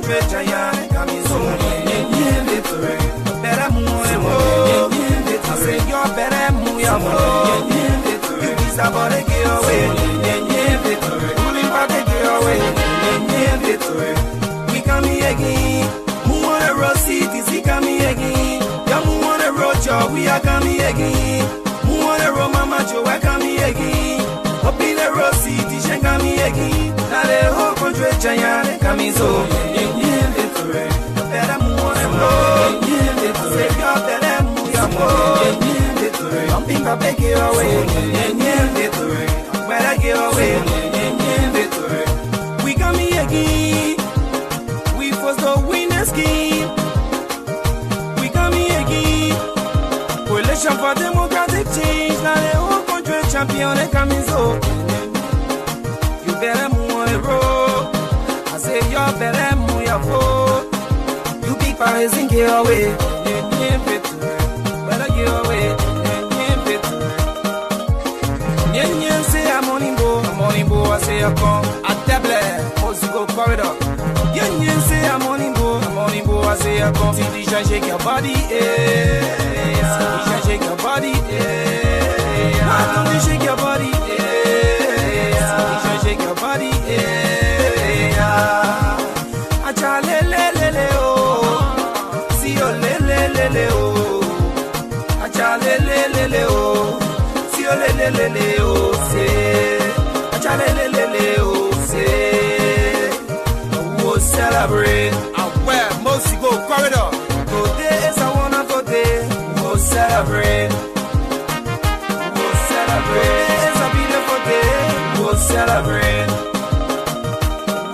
country giant, come in so victory. Better move, I say you're better move, you is about to get away, victory. Pulling back to get away, victory. We come here again, who wanna roll cities, he come here again. Young who wanna roll job, we are coming again. Who wanna roll mama Joe, I come here again. Up in the roll city, she come here again. Now the whole country giant, come in so victory. Better move on and roll, say you're better move your roll, victory. Jumping back, take it away, victory. Better get away, victory. We come here again. We first the winners game. We come here again. Coalition for democratic change. Now the whole country champion, they coming so. You better move on the road. I say you're better move your foot. You big Paris and get away, victory. Better get away, victory. Yen say I'm on him, I say I come. At table, musical corridor. Yen say I'm on him, I say I come. Tisha shake your body, Tisha shake your body, don't shake your body, Tisha shake your body, Acha le oh, see oh le oh, Acha le oh, see oh le oh, say, Acha le oh, say, we'll celebrate. Where most go corridor. Today is I wanna go there. We'll celebrate. We'll celebrate. It's a beautiful day. We'll celebrate.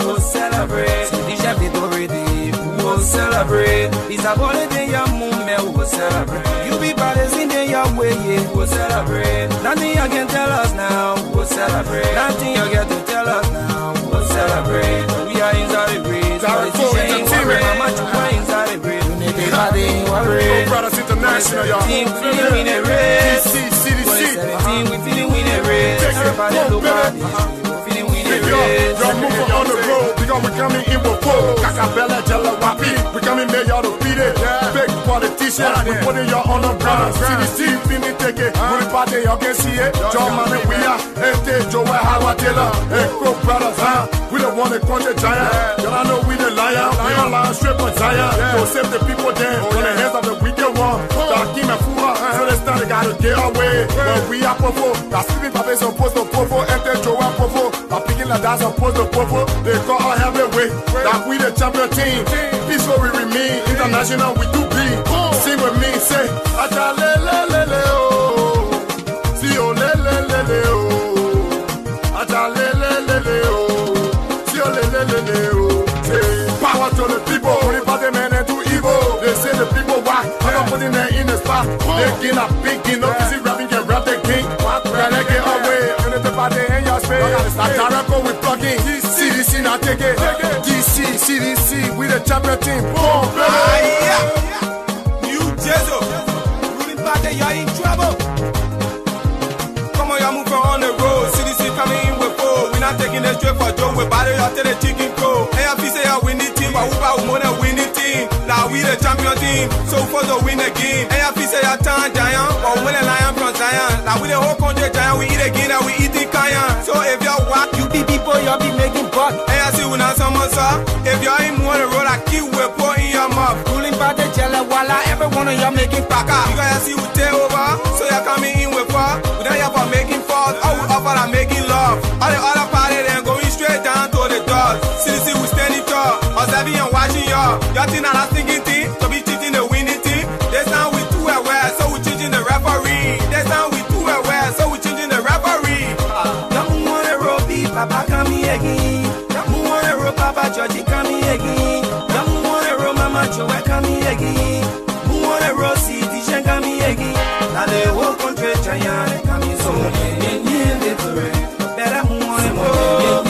We'll celebrate. So the chef is already. We'll celebrate. It's a holiday, your movement. We'll celebrate. You be brothers in your way, yeah. We'll celebrate. Nothing you can tell us now. We'll celebrate. Nothing you get to tell us now. We'll celebrate. We are inside the breeze. Brothers International, y'all. We feeling we in a race. We feeling we in a race. Everybody look at this. Feeling we in a race. Y'all moving on the road because we coming in with four. Kakabella, Jella, Wapi. We coming there, y'all to beat it. Big politicians, we putting y'all on the ground. CDC, feeling take it. We party, y'all can see it. John Money, we are. FT, Joe, Howard Taylor. Echo Brothers, huh? We the one that country giant. Y'all I know we the lion. We don't lie straight from Zion. Go save the people then. On the hands of the wicked one. Darky and Fura. So this time they gotta get away. But we are powerful. That's sleeping Papa supposed to powerful. FT, Joe, powerful. I'm picking like that's supposed to powerful. They call our heavyweight. That we the champion team. Peace where we remain. International we do be. Sing with me, say. Acha le oh. See oh le oh. Acha le oh. Power to the people, only for the men and too evil. They say the people why I'm not putting them in the spot. They get a big king, no easy rapping can rap the king. Better get away, and it's about the in your space. I gotta go with plugging. CDC now take it. DC, CDC, we the champion team. Boom, baby. New Jezo, ruling back there, you're in trouble. Come on, y'all move on the road. CDC coming in with four. We're not taking the straight for Joe. We're battle out to the chicken crow. AFC say I win the team, but who wanna win the team? Now we the champion team, so for the win the game. AFC say I turn giant, or win a lion from Zion. Now we the whole country giant, we eat again, and we eat the cayenne. So if y'all walk, you be people, y'all be making buck. AFC we not some sir. If y'all ain't on the road, I keep with pour in your mouth. Ruling by the jelly, voila, every one of y'all making paka. You guys see we take over, so y'all coming in with far. We don't have for making fault, all we offer are making love. All the other party then going straight down to the doors. CDC we standing tall, observing and watching y'all. Y'all think that I'm thinking team, so be cheating the winning team. This time we too aware, so we changing the referee. This time we too aware, so we changing the referee. Y'all wanna roll beat, Papa come here again. Y'all wanna roll Papa Georgie come here again. Y'all wanna roll Mama Joe come here again. Who wanna roll City Shen come here again. Now the whole country giant coming so victory. Better move on and roll.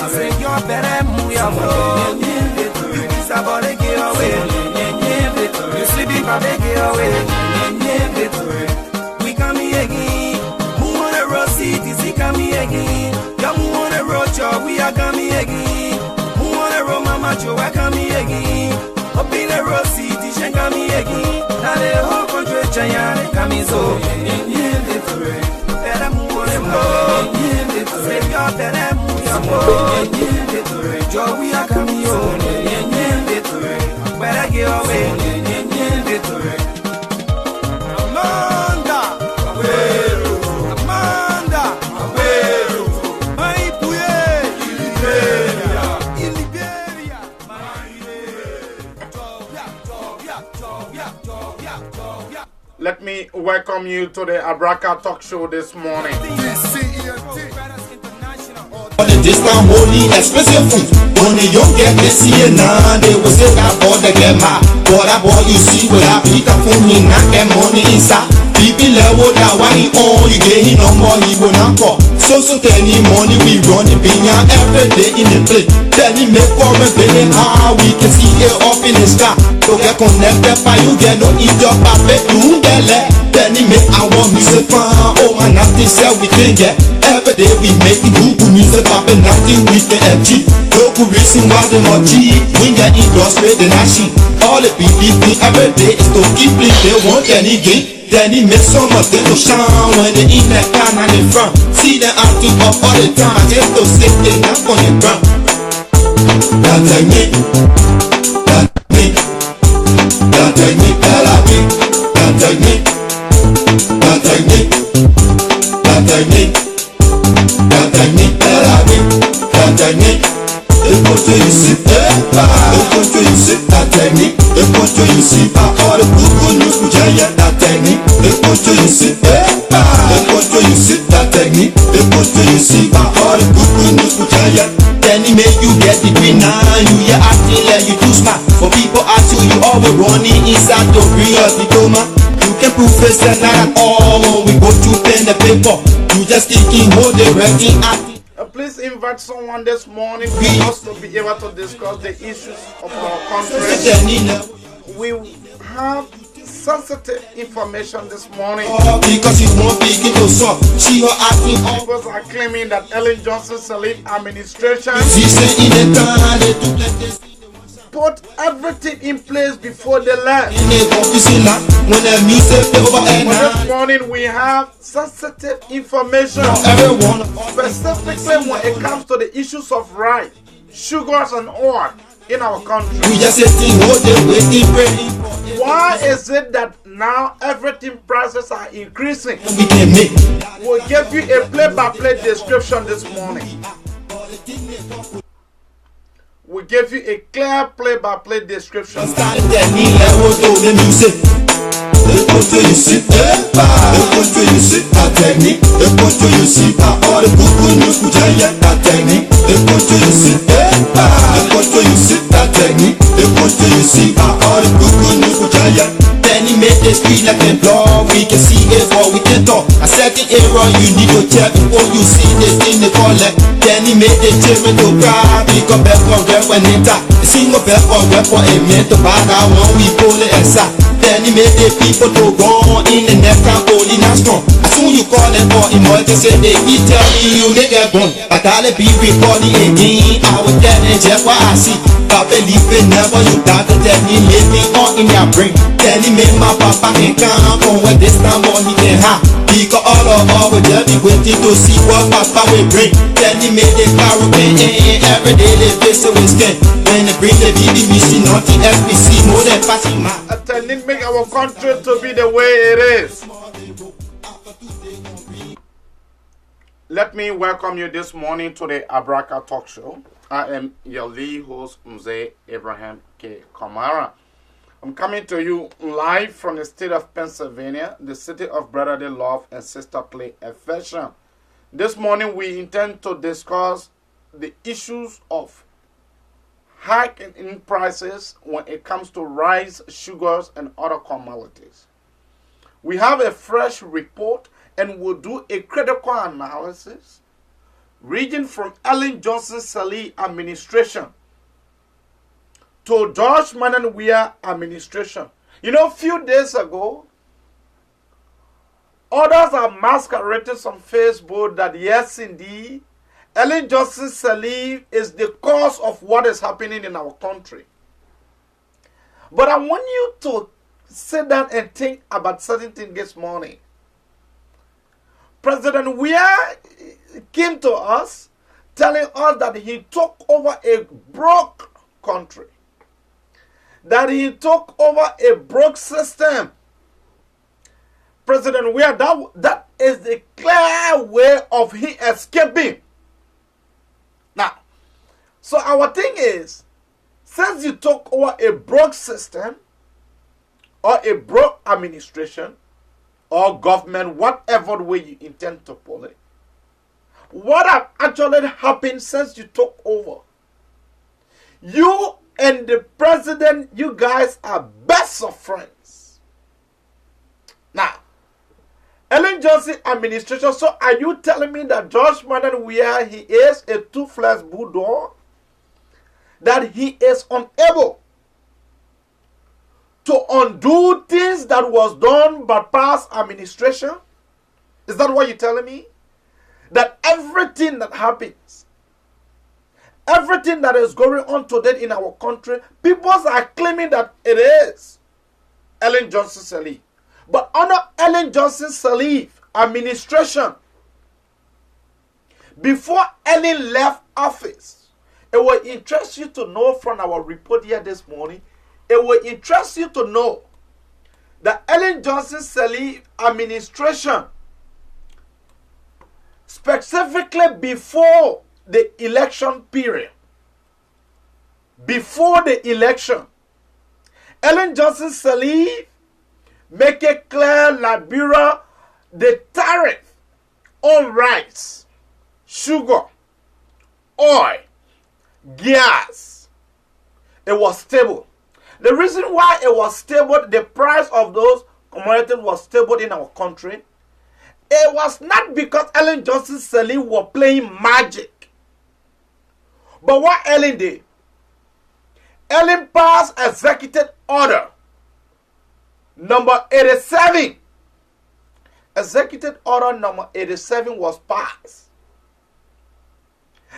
I say you're better move your roll. You kiss about to get away. You sleeping for they get away. We come here again. Who wanna roll CDC come here again. Y'all who wanna roll job, we are coming again. Who wanna roll Mama Joe, I come here again. Camiso, victory. Joey, I come here, victory. Where I get away, victory. Amanda, my poulet, in Liberia, Let me welcome you to the Abraka Talk Show this morning. This time holy expensive food. When the young get this here now, they will say that boy they get mad. But that boy you see with that Peter phone, he not get money inside. People level that why he on, you get him no more, he will not call. So tell him money we run the binya every day in the play. Tell him make for a billion how we can see it up in the sky. To get connected by you get no eat your papa, you get let. Tell him make I want music fun, oh man, nothing sell we can get. Every day we make the good music pop and nothing we can empty. Local reason why they more cheap. We get it lost with the nation. All the people every day is to keep it. They want any gain. Then he makes so much they to shine when they in that can and in front. See them acting up all the time. They to sit they not on the ground. That technique, that technique, that technique, that technique, that technique, that technique. La technique, la technique. Et quand tu ici, et quand tu ici, la technique. Et quand tu ici, par le beaucoup nous coucher, la technique. Et quand tu ici, et quand tu ici, la technique. Et quand tu ici, par le beaucoup nous coucher. Then he make you get the green eye, you acting like you too smart. For people ask you, you always running inside to bring your diploma. You can prove it's not at all when we go to pen the paper. You just thinking, hold the writing acting. Please invite someone this morning for us to be able to discuss the issues of our country. We have sensitive information this morning. Because you won't begin to suck. She or acting up. People are claiming that Ellen Johnson's Salif administration put everything in place before they left. This morning we have sensitive information, specifically when it comes to the issues of rice, sugars and oil in our country. Why is it that now everything prices are increasing? We'll give you a play-by-play description this morning. We give you a clear play-by-play description. Then he made the street like a blog. We can see it or we can talk. A second error you need to check before you see this thing they call it. Then he made the children to cry. We got back on rep when they talk. The single back on rep for a man to buy that one we pull it and sack. Then he made the people to go in the next time holding not strong. As soon you call them for emergency, they keep telling you they get gone. But I'll be recording again. I was dead and just what I see. I believe it never you got to tell me living on in your brain. Then he made my papa can come on when this time on he can have. Because all of us will just be waiting to see what papa will bring. Then he made the Caribbean every day they face with skin. When they bring the BB machine on the FBC more than passing my. Attending make our country to be the way it is. Let me welcome you this morning to the Abraka Talk Show. I am your lead host, Mzee Abraham K. Kamara. I'm coming to you live from the state of Pennsylvania, the city of brotherly love and sisterly affection. This morning we intend to discuss the issues of hiking in prices when it comes to rice, sugars, and other commodities. We have a fresh report and we'll do a critical analysis ranging from Ellen Johnson's Salih administration to George Manan Weah administration. You know, a few days ago, others are masquerading on Facebook that yes, indeed, Ellen Johnson Sirleaf is the cause of what is happening in our country. But I want you to sit down and think about certain things this morning. President Weah came to us telling us that he took over a broke country, that he took over a broke system. President Weah, that is the clear way of he escaping. Now, so our thing is, since you took over a broke system or a broke administration or government, whatever way you intend to pull it, what have actually happened since you took over? You and the president, you guys are best of friends. Now, Ellen Johnson administration, so are you telling me that George Madden Weah, he is a toothless bulldog? That he is unable to undo things that was done by past administration? Is that what you're telling me? That everything that happens, everything that is going on today in our country, people are claiming that it is Ellen Johnson Sirleaf. But under Ellen Johnson Sirleaf administration, before Ellen left office, it will interest you to know from our report here this morning, it will interest you to know that Ellen Johnson Sirleaf administration, specifically before the election period, before the election, Ellen Johnson Sirleaf make it clear Liberia, the tariff on rice, sugar, oil, gas, it was stable. The reason why it was stable, the price of those commodities was stable in our country, it was not because Ellen Johnson Sirleaf was playing magic. But what Ellen did, Ellen passed executive order number 87. Executive order number 87 was passed.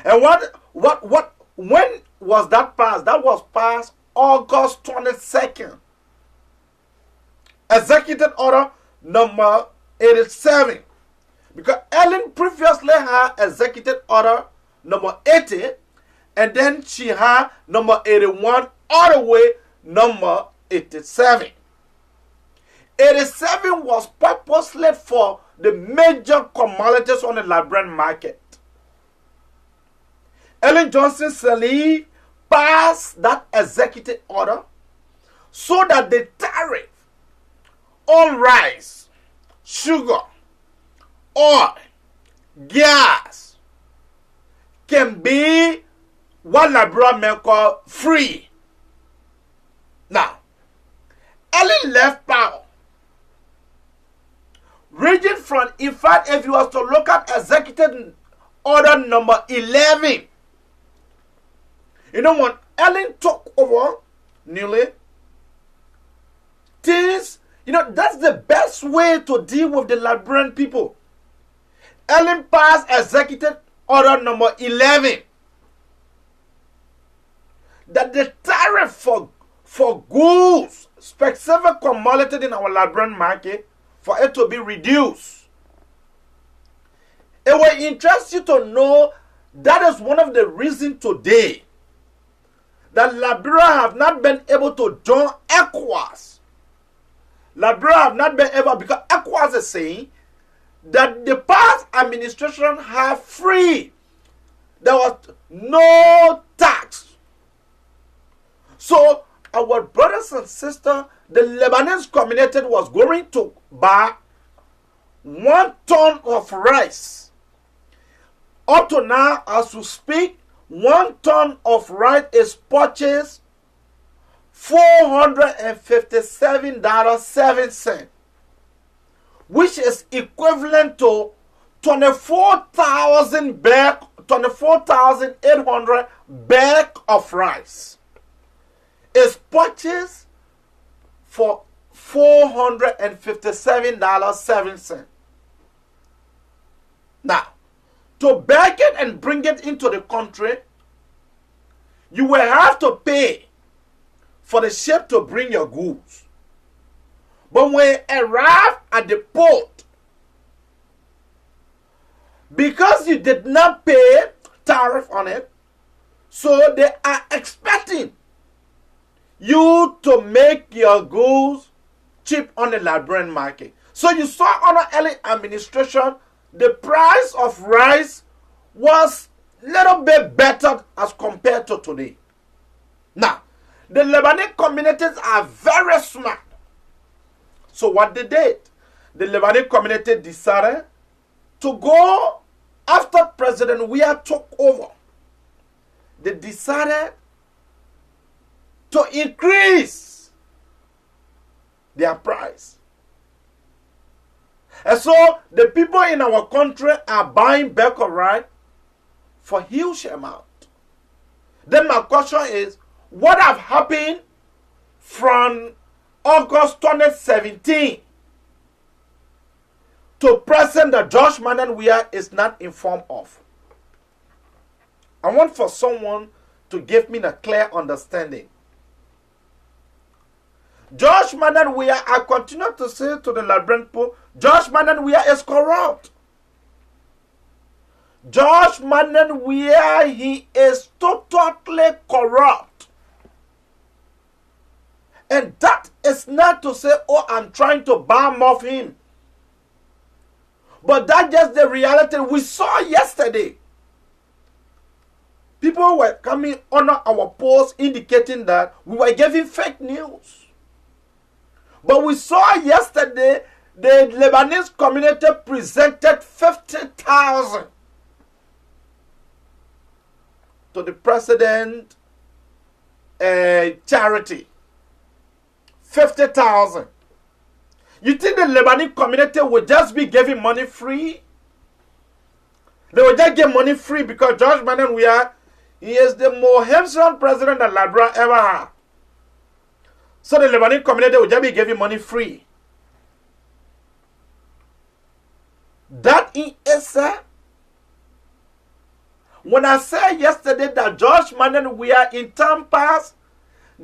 And when was that passed? That was passed August 22nd. Executive order number 87. Because Ellen previously had executive order number 80, and then she had number 81 all the way number 87. 87 was purposely for the major commodities on the Liberian market. Ellen Johnson Sirleaf passed that executive order so that the tariff on rice, sugar, oil, gas can be what Liberia may call free. Now, Ellen left power. Ranging from, in fact, if you was to look at executive order number 11, you know, when Ellen took over newly, things, you know, that's the best way to deal with the Liberian people. Ellen passed executive order number 11 that the tariff for goods, specific commodity in our Liberian market, for it to be reduced. It will interest you to know that is one of the reasons today that Liberia have not been able to join ECOWAS. Liberia have not been able, because ECOWAS is saying that the past administration have free. There was no tax. So our brothers and sisters, the Lebanese community was going to buy 1 ton of rice. Up to now, as we speak, 1 ton of rice is purchased $457.07, which is equivalent to 24,800 bag of rice. Is purchased for $457.07. Now, to bag it and bring it into the country, you will have to pay for the ship to bring your goods. But when you arrive at the port, because you did not pay tariff on it, so they are expecting you to make your goods cheap on the Liberian market. So you saw under early administration, the price of rice was a little bit better as compared to today. Now, the Lebanese communities are very smart. So what they did, the Lebanese community decided to go after President Weah took over. They decided to increase their price. And so the people in our country are buying abrakar8 for huge amount. Then my question is, what have happened from August 2017 to present that Josh Weah is not informed of? I want for someone to give me a clear understanding. Josh Weah, I continue to say to the Liberian people, Josh Weah is corrupt. Josh Weah, he is totally corrupt. And that is not to say, oh, I'm trying to bomb off him. But that's just the reality we saw yesterday. People were coming under our posts indicating that we were giving fake news. But we saw yesterday the Lebanese community presented 50,000 to the president charity. 50,000. You think the Lebanese community will just be giving money free? They will just give money free because Josh Weah, he is the most handsome president that Liberia ever had. So the Lebanese community will just be giving money free. That in itself, when I said yesterday that Josh Weah in time past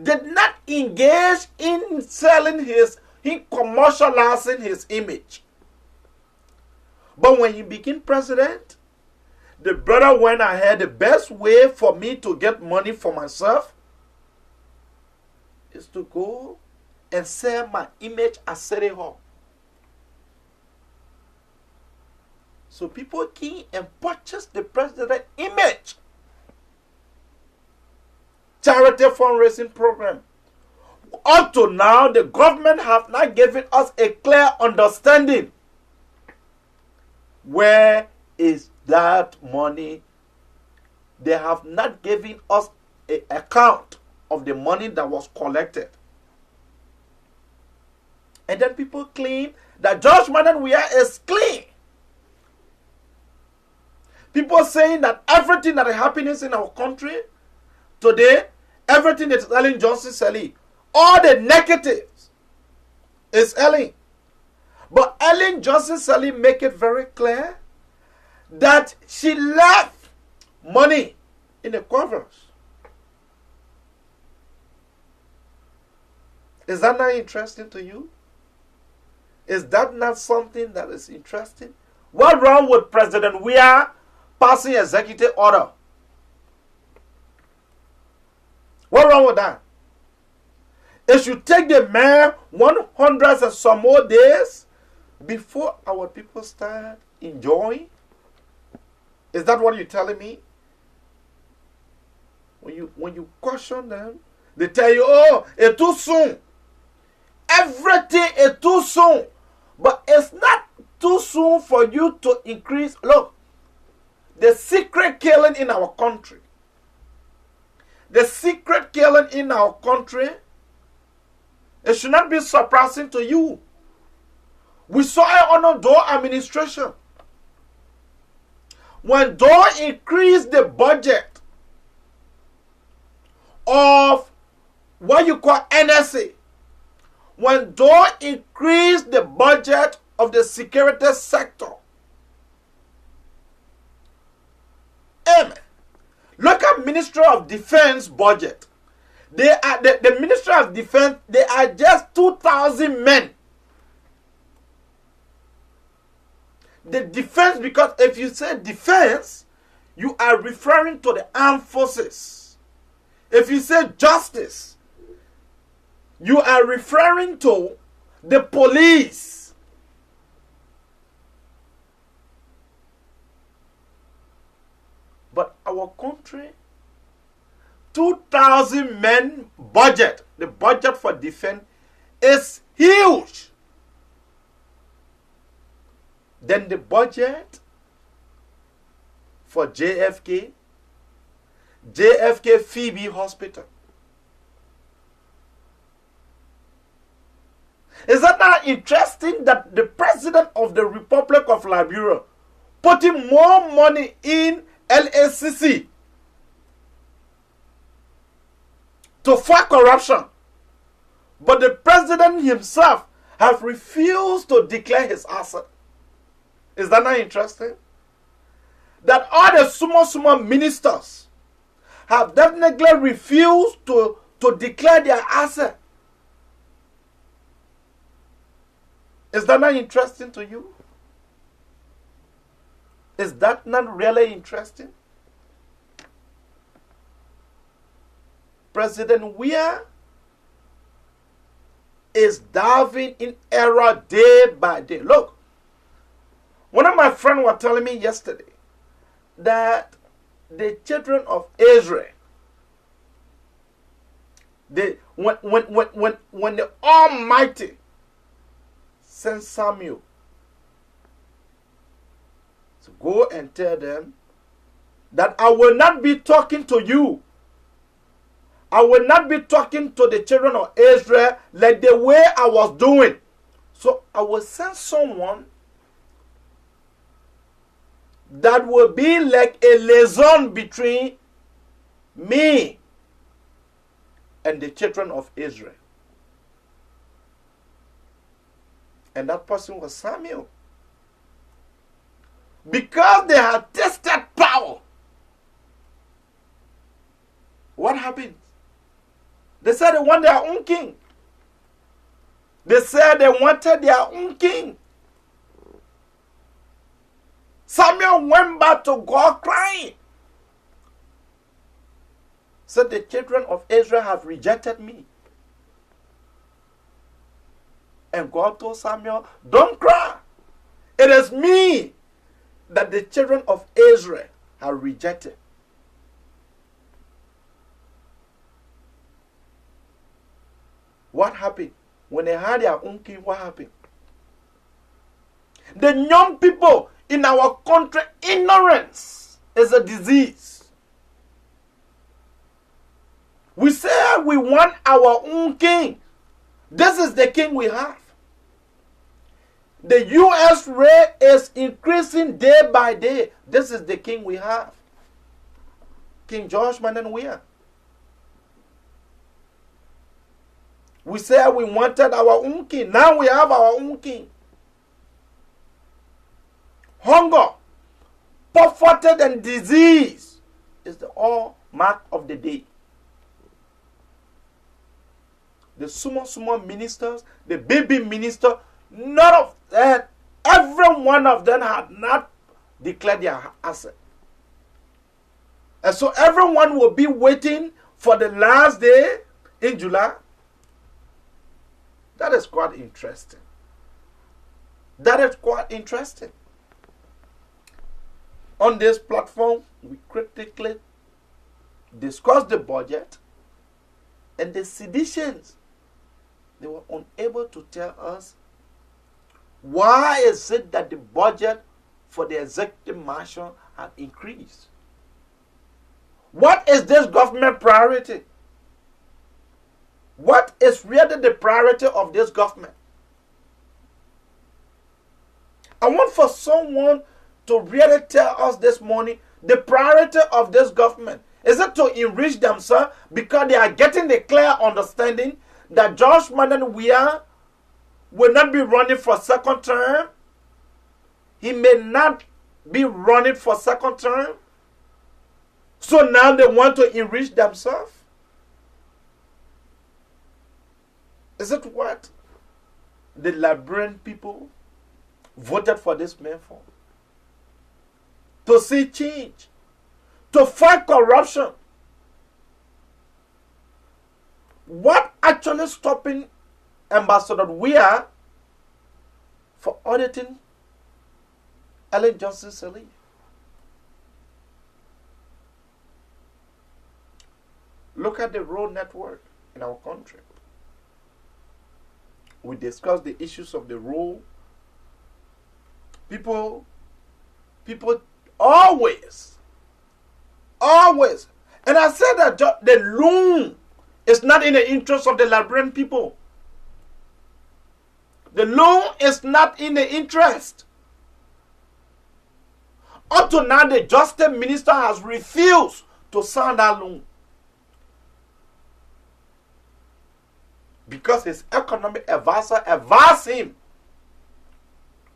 did not engage in selling in commercializing his image. But when he became president, the brother went ahead. The best way for me to get money for myself is to go and sell my image at City Hall. So people came and purchased the president's image. Charity fundraising program. Up to now, the government have not given us a clear understanding. Where is that money? They have not given us an account of the money that was collected. And then people claim that Josh Weah is clean. People saying that everything that is happening in our country today, everything that Ellen Johnson selling, all the negatives is Ellen. But Ellen Johnson selling make it very clear that she left money in the covers. Is that not interesting to you? Is that not something that is interesting? What wrong with President Weah passing executive order? What wrong with that? It should take the man 100 and some more days before our people start enjoying. Is that what you're telling me? When you question them, they tell you, oh, it's too soon. Everything is too soon. But it's not too soon for you to increase. Look, the secret killing in our country. The secret killing in our country, it should not be surprising to you. We saw it under Doe administration. When Doe increased the budget of what you call NSA, when Doe increased the budget of the security sector, amen. Look at Ministry of Defense budget. They are the Ministry of Defense, they are just 2,000 men the defense, because if you say defense, you are referring to the armed forces. If you say justice, you are referring to the police. But our country, 2,000 men budget, the budget for defense is huge. Then the budget for JFK Phoebe Hospital. Is that not interesting that the President of the Republic of Liberia putting more money in LACC to fight corruption, but the President himself has refused to declare his asset? Is that not interesting? That all the small ministers have definitely refused to declare their asset. Is that not interesting to you? Is that not really interesting? President Weah is diving in error day by day. Look, one of my friends was telling me yesterday that the children of Israel, when the Almighty sent Samuel to go and tell them that I will not be talking to you, I will not be talking to the children of Israel like the way I was doing. So I will send someone that will be like a liaison between me and the children of Israel. And that person was Samuel. Because they had tested power, what happened? They said they want their own king. They said they wanted their own king. Samuel went back to God crying. Said the children of Israel have rejected me. And God told Samuel, don't cry. It is me that the children of Israel have rejected. What happened? When they had their own king, what happened? The young people in our country, ignorance is a disease. We say we want our own king. This is the king we have. The U.S. rate is increasing day by day. This is the king we have. King George Weah. We said we wanted our own king. Now we have our own king. Hunger, poverty, and disease is the all mark of the day. The small ministers, the baby minister, none of that, every one of them had not declared their asset. And so everyone will be waiting for the last day in July. That is quite interesting. That is quite interesting. On this platform, we critically discuss the budget and the seditions. They were unable to tell us why is it that the budget for the executive marshal have increased. What is this government priority? What is really the priority of this government? I want for someone to really tell us this morning the priority of this government. Is it to enrich themselves because they are getting the clear understanding that George Weah will not be running for second term? He may not be running for second term. So now they want to enrich themselves? Is it what the Liberian people voted for this man for? to see change, to fight corruption. What actually stopping Ambassador Weir for auditing Ellen Johnson Sirleaf? Look at the road network in our country. We discuss the issues of the road. People always, and I said that the loan is not in the interest of the Liberian people. The loan is not in the interest. Up to now, the Justice Minister has refused to sign that loan because his economic advisor advised him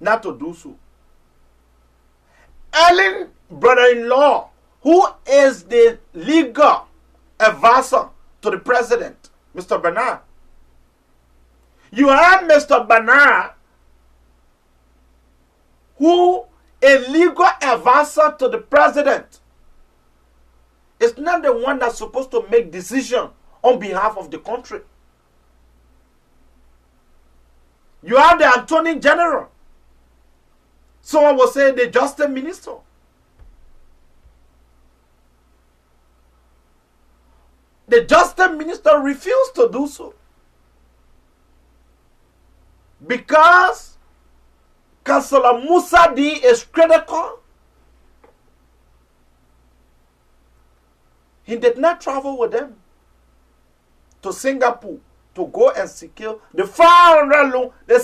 not to do so. Ellen, brother-in-law, who is the legal advisor to the president, Mr. Bernard. You have Mr. Bernard, who a legal advisor to the president is not the one that's supposed to make decision on behalf of the country. You have the Attorney General. Someone will say the Justice Minister. The Justice Minister refused to do so because Councillor Musa D is critical. He did not travel with them to Singapore to go and secure the 500 loan, the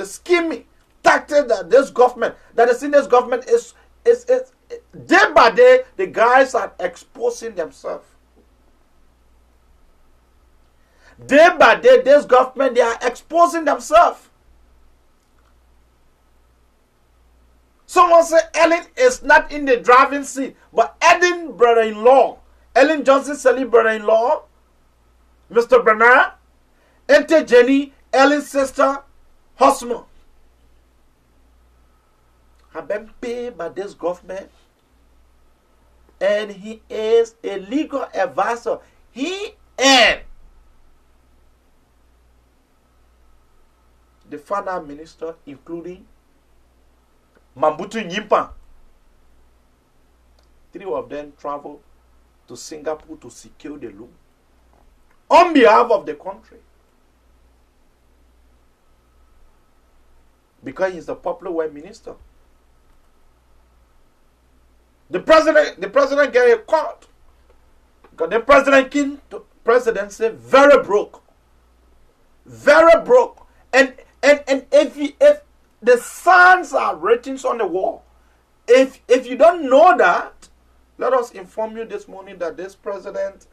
scheming tactic that this government, that the senior government is day by day, the guys are exposing themselves. Day by day, this government, they are exposing themselves. Someone say Ellen is not in the driving seat, but Ellen brother-in-law, Ellen Johnson Sirleaf brother-in-law, Mr. Bernard, Auntie Jenny, Ellen's sister, husband, have been paid by this government, and he is a legal advisor. He and the finance minister, including Mambutu Nyimpa, 3 of them traveled to Singapore to secure the loan on behalf of the country, because he's a popular white minister. The president get a caught because the president came to presidency very broke, and if the signs are written on the wall, if you don't know that, let us inform you this morning that this president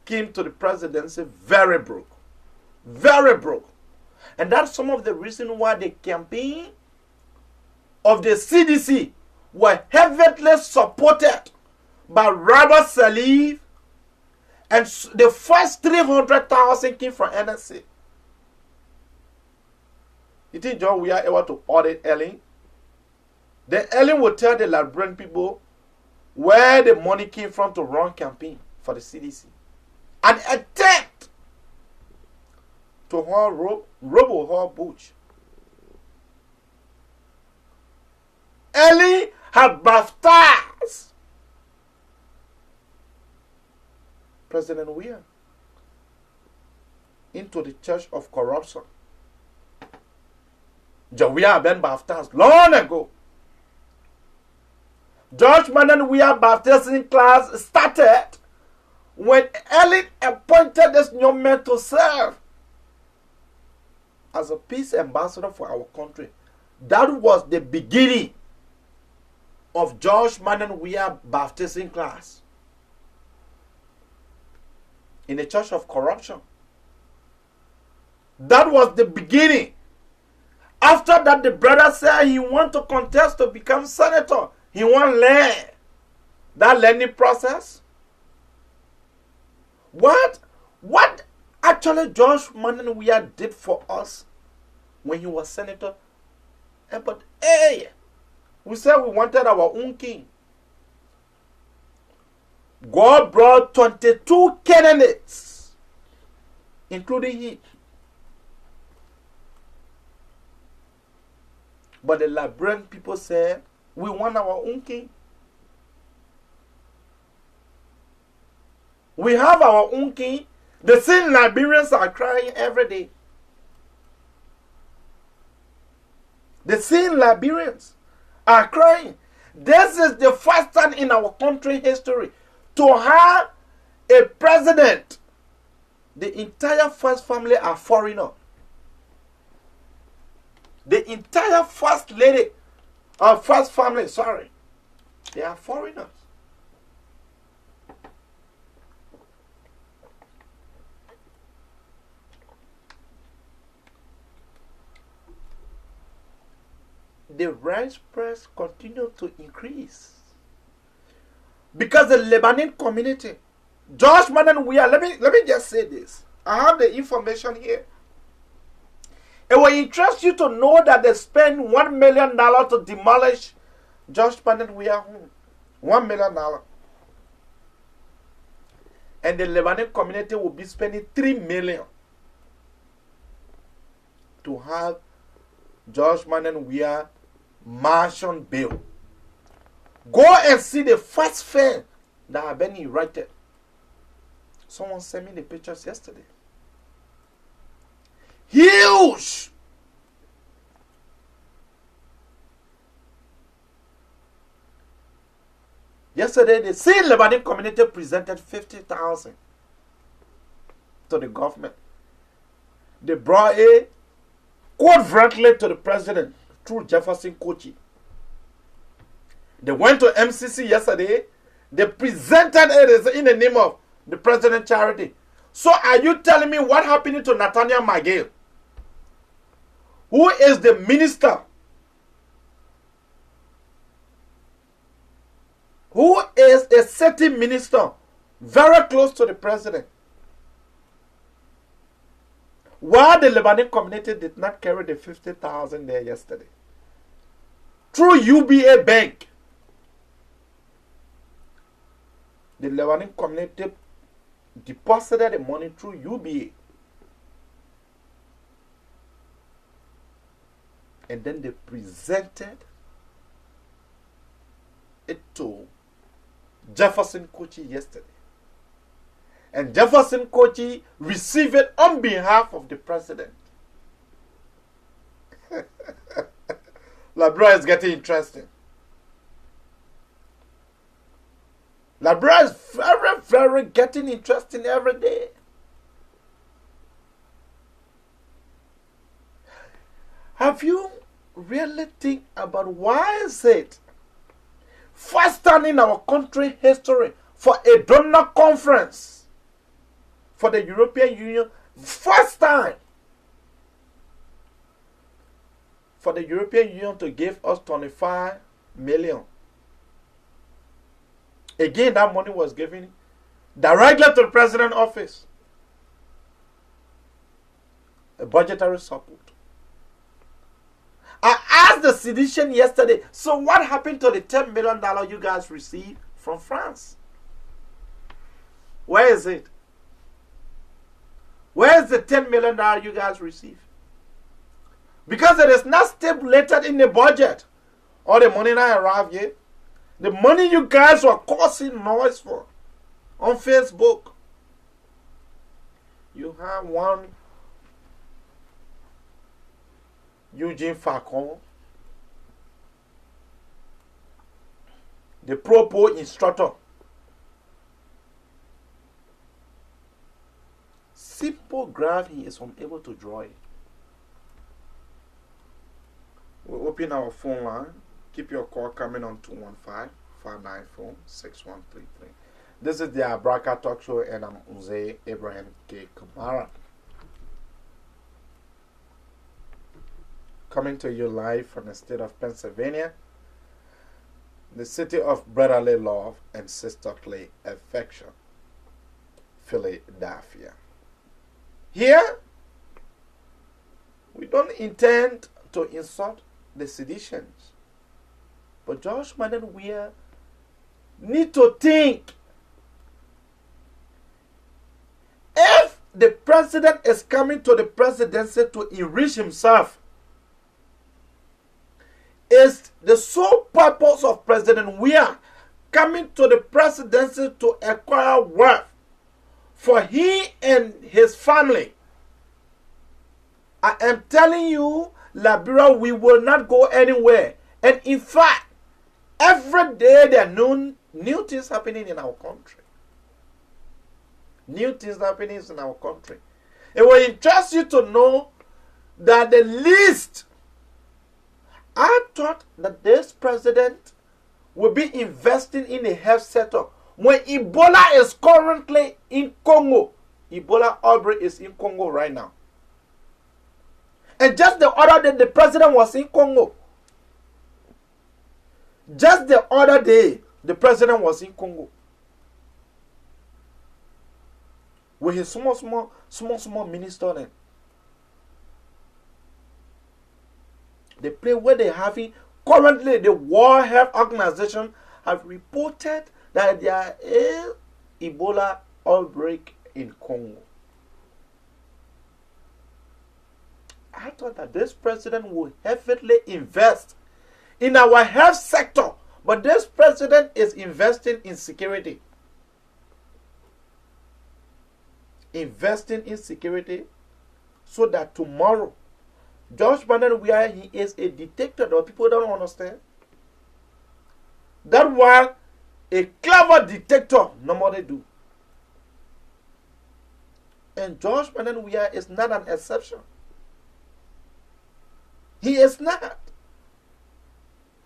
came to the presidency very broke, and that's some of the reason why the campaign of the CDC were heavily supported by Robert Sirleaf, and the first 300,000 came from NSC. You think John we are able to audit Ellen? Then Ellen will tell the Liberian people where the money came from to run campaign for the CDC. An attempt to robo Butch. Ellen had baptized President Weir into the church of corruption. Weir had been baptized long ago. George Manan Weir baptizing class started when Ellen appointed this young man to serve as a peace ambassador for our country. That was the beginning of George Manan Weir baptizing class in the church of corruption. That was the beginning. After that, the brother said he want to contest to become senator. He want to learn. That learning process. What actually George Manan Weir did for us when he was senator? But hey, We said we wanted our own king. God brought 22 candidates, including him. But the Liberian people said, we want our own king. We have our own king. The same Liberians are crying every day. The same Liberians are crying. This is the first time in our country history to have a president. The entire first family are foreigner. The entire first lady, or first family, sorry, they are foreigners. The rice price continue to increase because the Lebanese community, George Madden, let me just say this. I have the information here. It will interest you to know that they spent $1 million to demolish George Madden home. $1 million. And the Lebanese community will be spending $3 million to have George Madden mansion built. Go and see the first fair that have been erected. Someone sent me the pictures yesterday. Huge. Yesterday, the same Lebanese community presented 50,000 to the government. They brought a quote frankly to the president through Jefferson Kochi. They went to MCC yesterday. They presented it in the name of the president charity. So are you telling me what happened to Nathaniel Magale, who is the minister, who is a city minister, very close to the president? Why the Lebanese community did not carry the 50,000 there yesterday? Through UBA Bank. The Lebanese community deposited the money through UBA. And then they presented it to Jefferson Kochi yesterday. And Jefferson Kochi received it on behalf of the president. Liberia is getting interesting. Liberia is very, very getting interesting every day. Have you really think about why is it first time in our country history for a donor conference for the European Union, first time for the European Union to give us 25 million. Again, that money was given directly to the president's office. A budgetary support. I asked the sedition yesterday, so what happened to the $10 million you guys received from France? Where is it? Where is the $10 million you guys received? Because it is not stipulated in the budget. Or the money not arrived yet. The money you guys were causing noise for on Facebook. You have one Eugene Falcon, the pro instructor. Simple graph, he is unable to draw it. We'll open our phone line. Keep your call coming on 215-594-6133. This is the Abrakar Talk Show, and I'm Uze Abraham K. Kamara. Coming to you live from the state of Pennsylvania, the city of brotherly love and sisterly affection, Philadelphia. Here, we don't intend to insult the seditions. But Josh Madden Weir need to think. If the president is coming to the presidency to enrich himself, is the sole purpose of President Weir coming to the presidency to acquire wealth for he and his family? I am telling you, Liberia, we will not go anywhere. And in fact, every day there are new things happening in our country. New things happening in our country. It will interest you to know that the least, I thought that this president will be investing in the health sector when Ebola is currently in Congo. Ebola outbreak is in Congo right now. And just the other day, the president was in Congo. Just the other day, the president was in Congo. With his small minister. The place where they having currently the World Health Organization have reported that there is Ebola outbreak in Congo. I thought that this president would heavily invest in our health sector, but this president is investing in security. Investing in security so that tomorrow, Josh Madden Weir, he is a dictator that people don't understand. That's why a clever dictator normally do. And Josh Madden Weir is not an exception. He is not.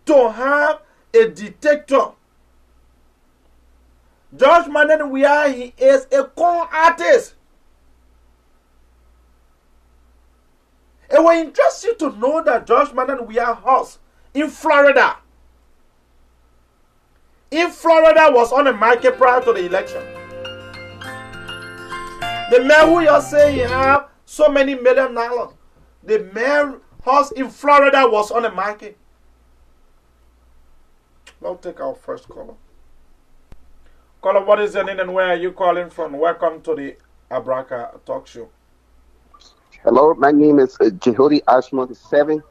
To have a dictator. Josh Madden Weir, he is a con artist. It will interest you to know that Josh Madden Weir house in Florida. In Florida was on the market prior to the election. The man who you say he have so many $1 million. The man house in Florida was on the market. Now take our first caller. Caller, what is your name and where are you calling from? Welcome to the Abraka Talk Show. Hello, my name is Jehudi Ashmont 7.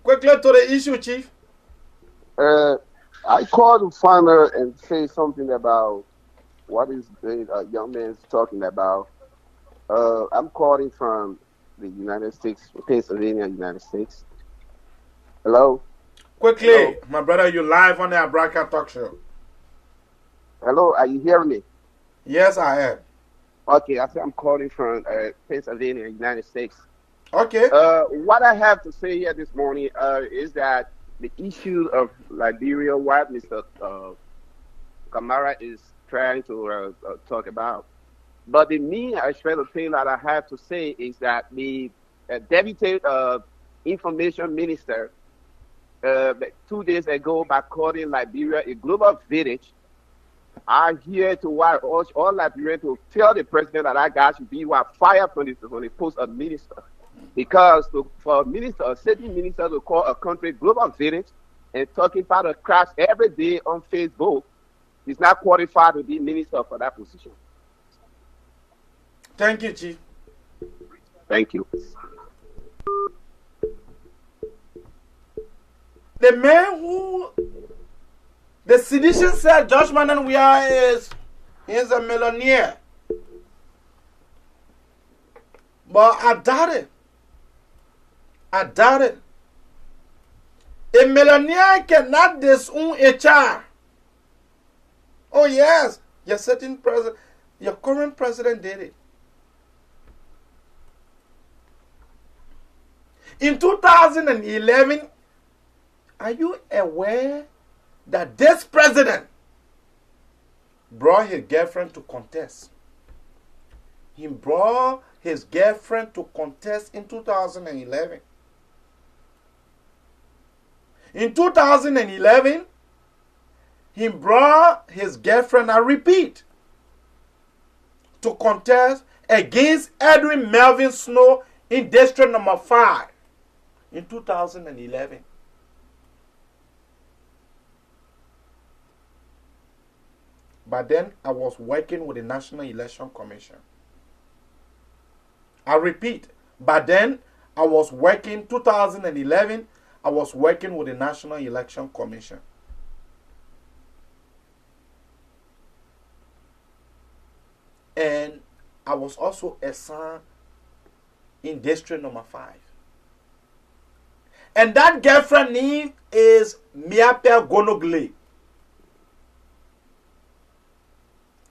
Quickly to the issue, Chief. I called the farmer and say something about what is the young man talking about. I'm calling from the United States, Pennsylvania, United States. Hello? Quickly, hello? My brother, you live on the Abraka Talk Show. Hello, are you hearing me? Yes, I am. Okay, I'm calling from Pennsylvania, United States. Okay. What I have to say here this morning is that the issue of Liberia, what Mr. Kamara is trying to talk about. But the main aspect of thing that I have to say is that the Deputy Information Minister 2 days ago by calling Liberia a global village, I'm here to urge all Liberians to tell the president that I got should be fired from the post of minister. Because for a certain minister to call a country global village and talking about the crash every day on Facebook, he's not qualified to be minister for that position. Thank you, Chief. Thank you. The man who the sedition said Josh Madden Weir is a millionaire. But I doubt it. I doubt it. A millionaire cannot disown a child. Oh yes, your certain president, your current president did it. In 2011, are you aware that this president brought his girlfriend to contest? He brought his girlfriend to contest in 2011. In 2011, he brought his girlfriend, I repeat, to contest against Edwin Melvin Snow in District Number 5 in 2011. But then I was working with the National Election Commission. I repeat, but then I was working 2011. I was working with the National Election Commission. And I was also assigned in District Number 5. And that girlfriend name is Miapia Gonogle.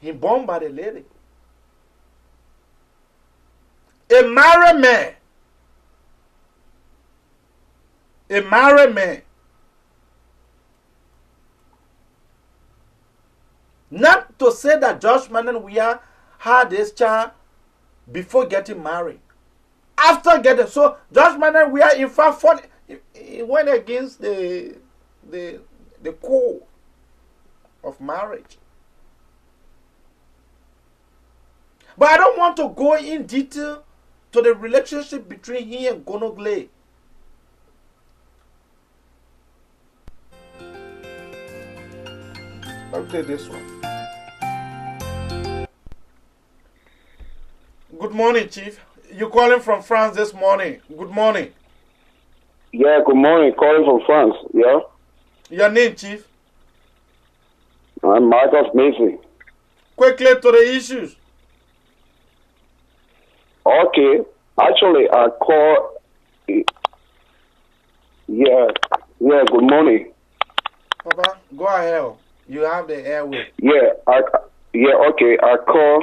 He born by the lady. A married man. A married man. Not to say that Josh Mannen Weah had this child before getting married. After getting, so Josh Mannen Weah in fact he went against the code of marriage. But I don't want to go in detail to the relationship between he and Gonogle. I'll take this one. Good morning, Chief. You calling from France this morning. Good morning. Yeah, good morning. Calling from France. Yeah. Your name, Chief? I'm Marcus Mason. Quickly to the issues. Okay. Actually, I call. Yeah. Good morning. Papa, go ahead. You have the airway. Yeah. Okay. I call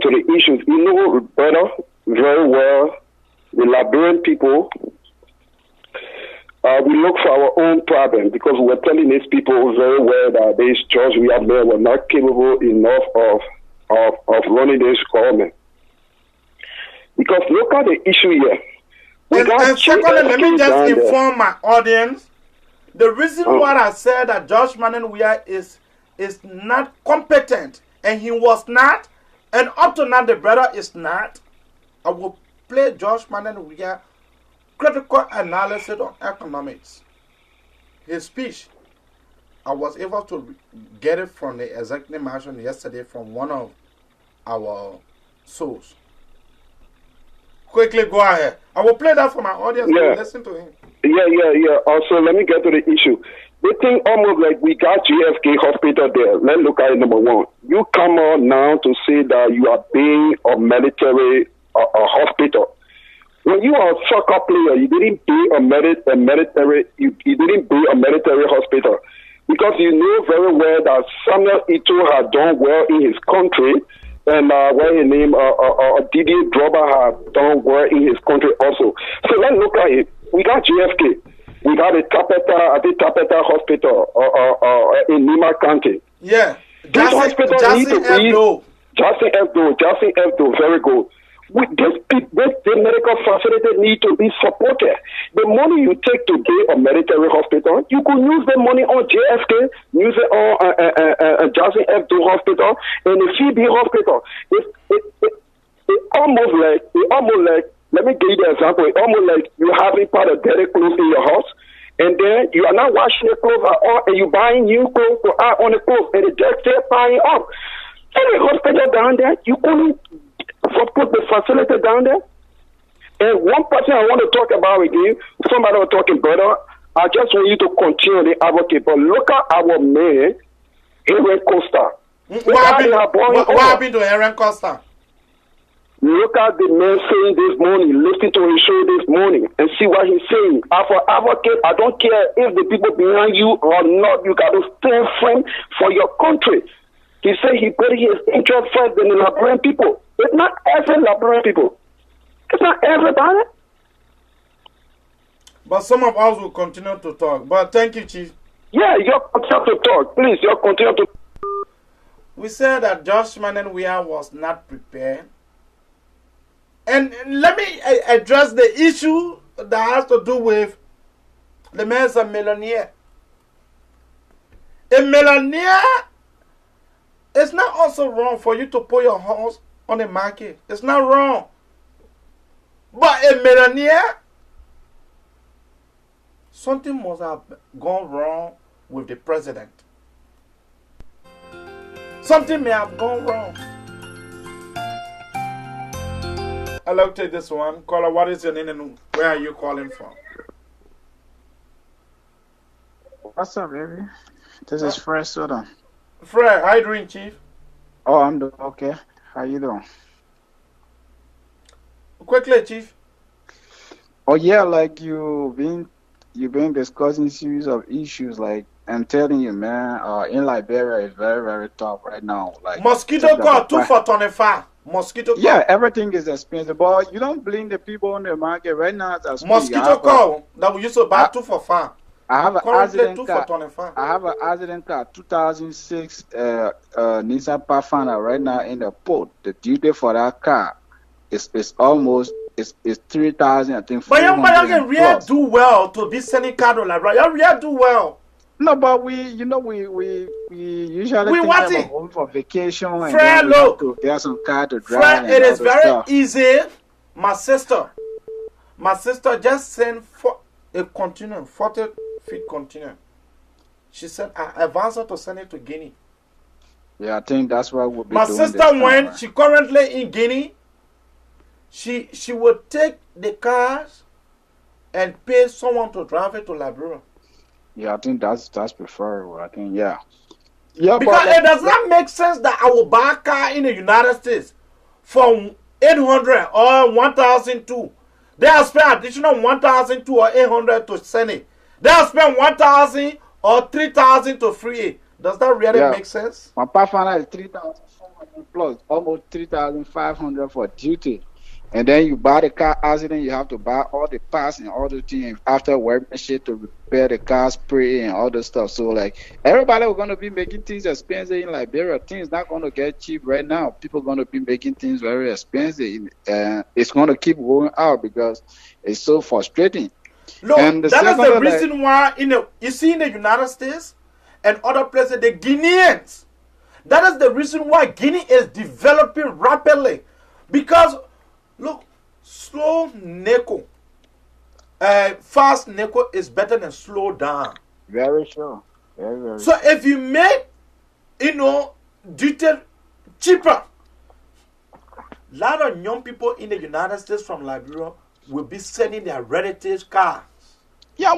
to the issues. You know better, very well, the Liberian people. We look for our own problem because we're telling these people very well that these George Weah men were not capable enough of running this government. Because look at the issue here. And secondly, let me just inform my audience. The reason why I said that Josh Mannen Weah is not competent, and he was not, and up to now the brother is not, I will play Josh Mannen Weah critical analysis on economics. His speech, I was able to get it from the executive mansion yesterday from one of our sources. Quickly go ahead. I will play that for my audience. Yeah. Listen to him. Yeah. Also, let me get to the issue. They think almost like we got GFK hospital there. Let's look at it, number one. You come on now to say that you are being a military hospital. When you are a soccer player, you didn't be a military. You didn't be a military hospital because you know very well that Samuel Eto'o had done well in his country, and what his name Didier Drogba had done well in his country also. So let's look at it. We got GFK. We got a Tapeta Hospital in Lima County. Yeah. This hospital needs to be Jackson Hebdo, very good. This medical facility need to be supported. The money you take to build a military hospital, you could use the money on JFK, use it on Jackson Hebdo Hospital and the CB Hospital. It almost like, let me give you the example. It's almost like you having part of dirty clothes in your house, and then you are not washing the clothes at all, and you buying new clothes to add on the clothes, and the dirt still piling up. Any hospital down there, you couldn't support the facility down there. And one person I want to talk about again, somebody was talking better. I just want you to continue the advocate, but look at our man, Aaron Costa. What happened to Aaron Costa? Look at the man saying this morning, listen to his show this morning, and see what he's saying. As for advocate, I don't care if the people behind you or not, you got to stand firm for your country. He said he put his interest first in the Liberian people. It's not every Liberian people. It's not everybody. But some of us will continue to talk. But thank you, Chief. Yeah, you continue to talk. Please, you continue to. We said that Josh Mannen Weah was not prepared. And let me address the issue that has to do with the man's a millionaire. A millionaire, it's not also wrong for you to put your house on the market. It's not wrong. But a millionaire, something must have gone wrong with the president. Something may have gone wrong. I'll take this one. Caller, what is your name and where are you calling from? What's up, baby? This is Fred Soda. Fred, how you doing, Chief? Oh, I'm doing okay. How you doing? Quickly, Chief. Oh yeah, like you've been discussing series of issues. Like I'm telling you, man, in Liberia is very, very tough right now. Like mosquito coil 2 for 25. Mosquito coil. Yeah, everything is expensive, but you don't blame the people on the market right now. Mosquito coil that we used to buy 2 for 5. I have an accident car. 25. I have an accident car, 2006 Nissan Pathfinder right now in the port. The duty for that car is almost is 3,000. I think. But you really do well to be sending car to like you really do well. No, but we usually think going for vacation and Fred, then we have to get some car to drive. Fred, it is very easy. My sister just sent for a container, 40 feet container. She said, I advanced her to send it to Guinea. Yeah, I think that's what we'll be my doing. My sister went, she currently in Guinea. She would take the cars and pay someone to drive it to Liberia. Yeah, I think that's preferable. I think, yeah. Because it does not make sense that I will buy a car in the United States for 800 or 1,002. They have spent additional 1,002 or 800 to send it. They have spent 1,000 or 3,000 to free it. Does that really make sense? My Pathfinder is 3,400 plus, almost 3,500 for duty. And then you buy the car accident, you have to buy all the parts and all the things after workmanship to repair the car, spray and all the stuff. So like everybody is gonna be making things expensive in Liberia. Things not gonna get cheap right now. People gonna be making things very expensive. It's gonna keep going out because it's so frustrating. Look, that is the reason why you see in the United States and other places, the Guineans. That is the reason why Guinea is developing rapidly. Because look, slow nickel, fast nickel is better than slow down. Very sure. Very, very so if you make, duty cheaper, a lot of young people in the United States from Liberia will be selling their heritage cars. Yeah,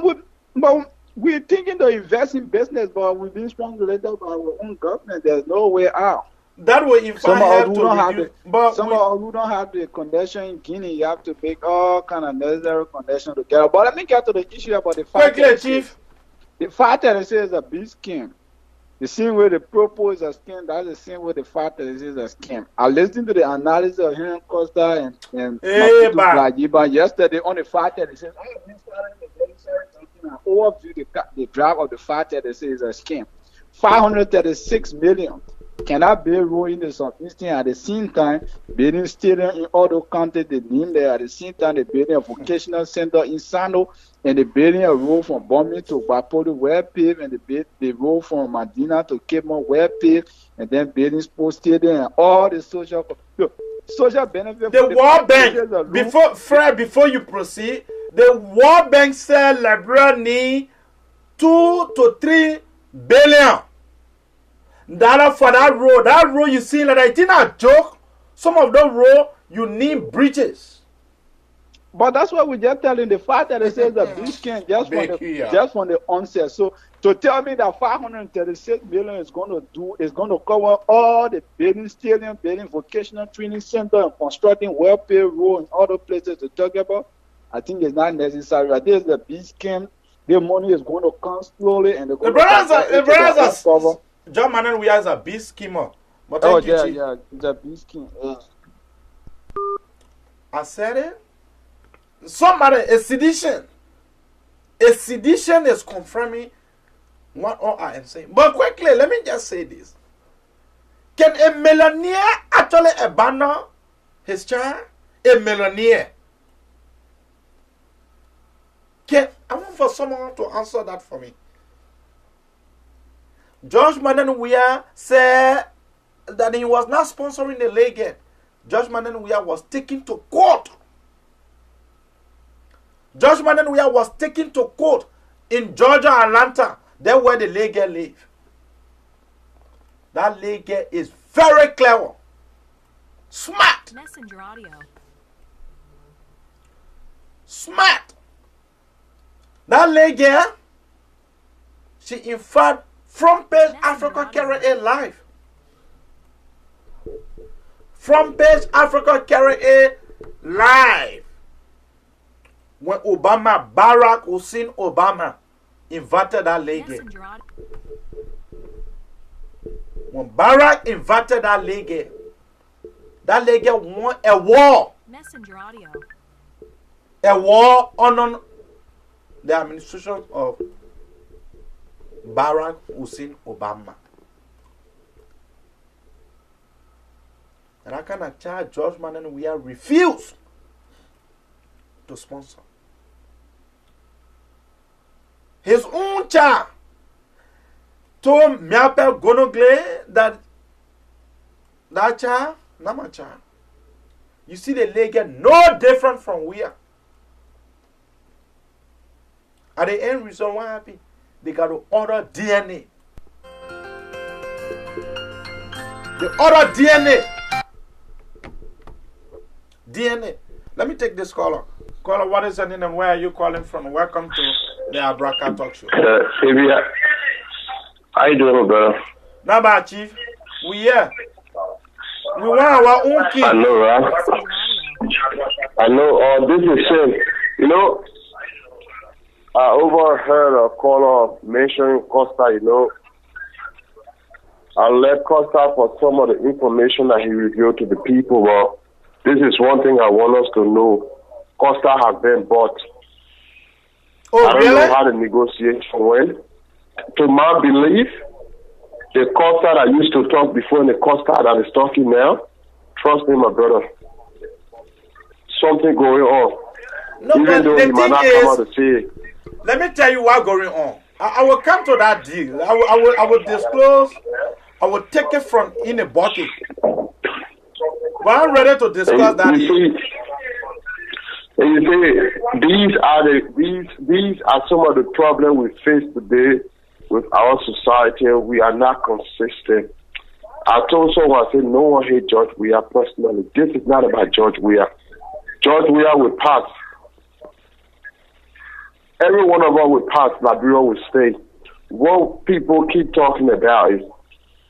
we're thinking to invest in business, but we've been strangulated by our own government. There's no way out. That will in fact help to reduce. But some of who don't have the condition in Guinea, you have to make all kind of necessary conditions to get. But let me get to the issue about the fact quickly, Chief. The fact that it says a big scheme. The same way they propose a scheme, that's the same way the fact that it is a scheme. I listened to the analysis of Henry Costa and Plajiba yesterday on the fact that it says, overview the draft of the fact that it says a scheme. 536 million. Cannot be ruling the Southeastern at the same time, building stadium in other countries, they name there at the same time, the building a vocational center in Sano, and the building a road from Bombay to Bapolo well paved, and the road from Medina to Cape Mount well paved, and then building sports stadium and all the social benefits. The World Bank, before you proceed, the World Bank said Liberia need 2 to 3 billion. That for that road you see, like it's not a joke. Some of those roads you need bridges. But that's what we just telling the fact that it says the bridge can just from the onset. So to tell me that 536 million is going to cover all the building stadium, building vocational training center, and constructing well-paved road and other places to talk about, I think it's not necessary. I think the big scheme, the money is going to come slowly, and the brothers cover. John Manuel, we are a big schemer. But thank you, Chief. It's a big scheme. I said it. A sedition is confirming what all I am saying. But quickly, let me just say this. Can a millionaire actually abandon his child? A millionaire. I want for someone to answer that for me. George Manuel said that he was not sponsoring the league. George Manuel was taken to court. George Manuel was taken to court in Georgia, Atlanta. That's where the league live. That lady is very clever. Smart. Messenger audio. Smart. That lady, she in fact front page Africa carry a life. Front page Africa carry a live. When Barack Hussein Obama invited that lady. When Barack invited that lady won a war. Messenger audio. A war on the administration of Barack Hussein Obama. And I cannot charge George Mannen we are refused to sponsor. His own child told Miape Gonogle that child, not my child. You see the leg get no different from we are. At the end result, what happened? They got to order DNA. They order DNA. DNA. Let me take this caller. Caller, what is your name and where are you calling from? Welcome to the Abrakar Talk Show. How you doing, brother? Not bad, Chief. We here. We want our own king. I know, right? I know. This is shame. You know, I overheard a caller mentioning Costa. You know, I left Costa for some of the information that he revealed to the people. But this is one thing I want us to know. Costa has been bought. Oh, I don't really? know how the negotiation went. To my belief, the Costa that used to talk before and the Costa that is talking now, trust me, my brother, something going on. No, even but though the he might thing not is, come out to say it. let me tell you what's going on. I will come to that deal. I will disclose. I will take it from in a bucket. But I'm ready to discuss that deal. And you see, these are some of the problems we face today with our society. We are not consistent. I told someone, I said, no one hates George Weah personally. This is not about George Weah. George Weah will pass. Every one of us will pass. Liberia will stay. What people keep talking about is,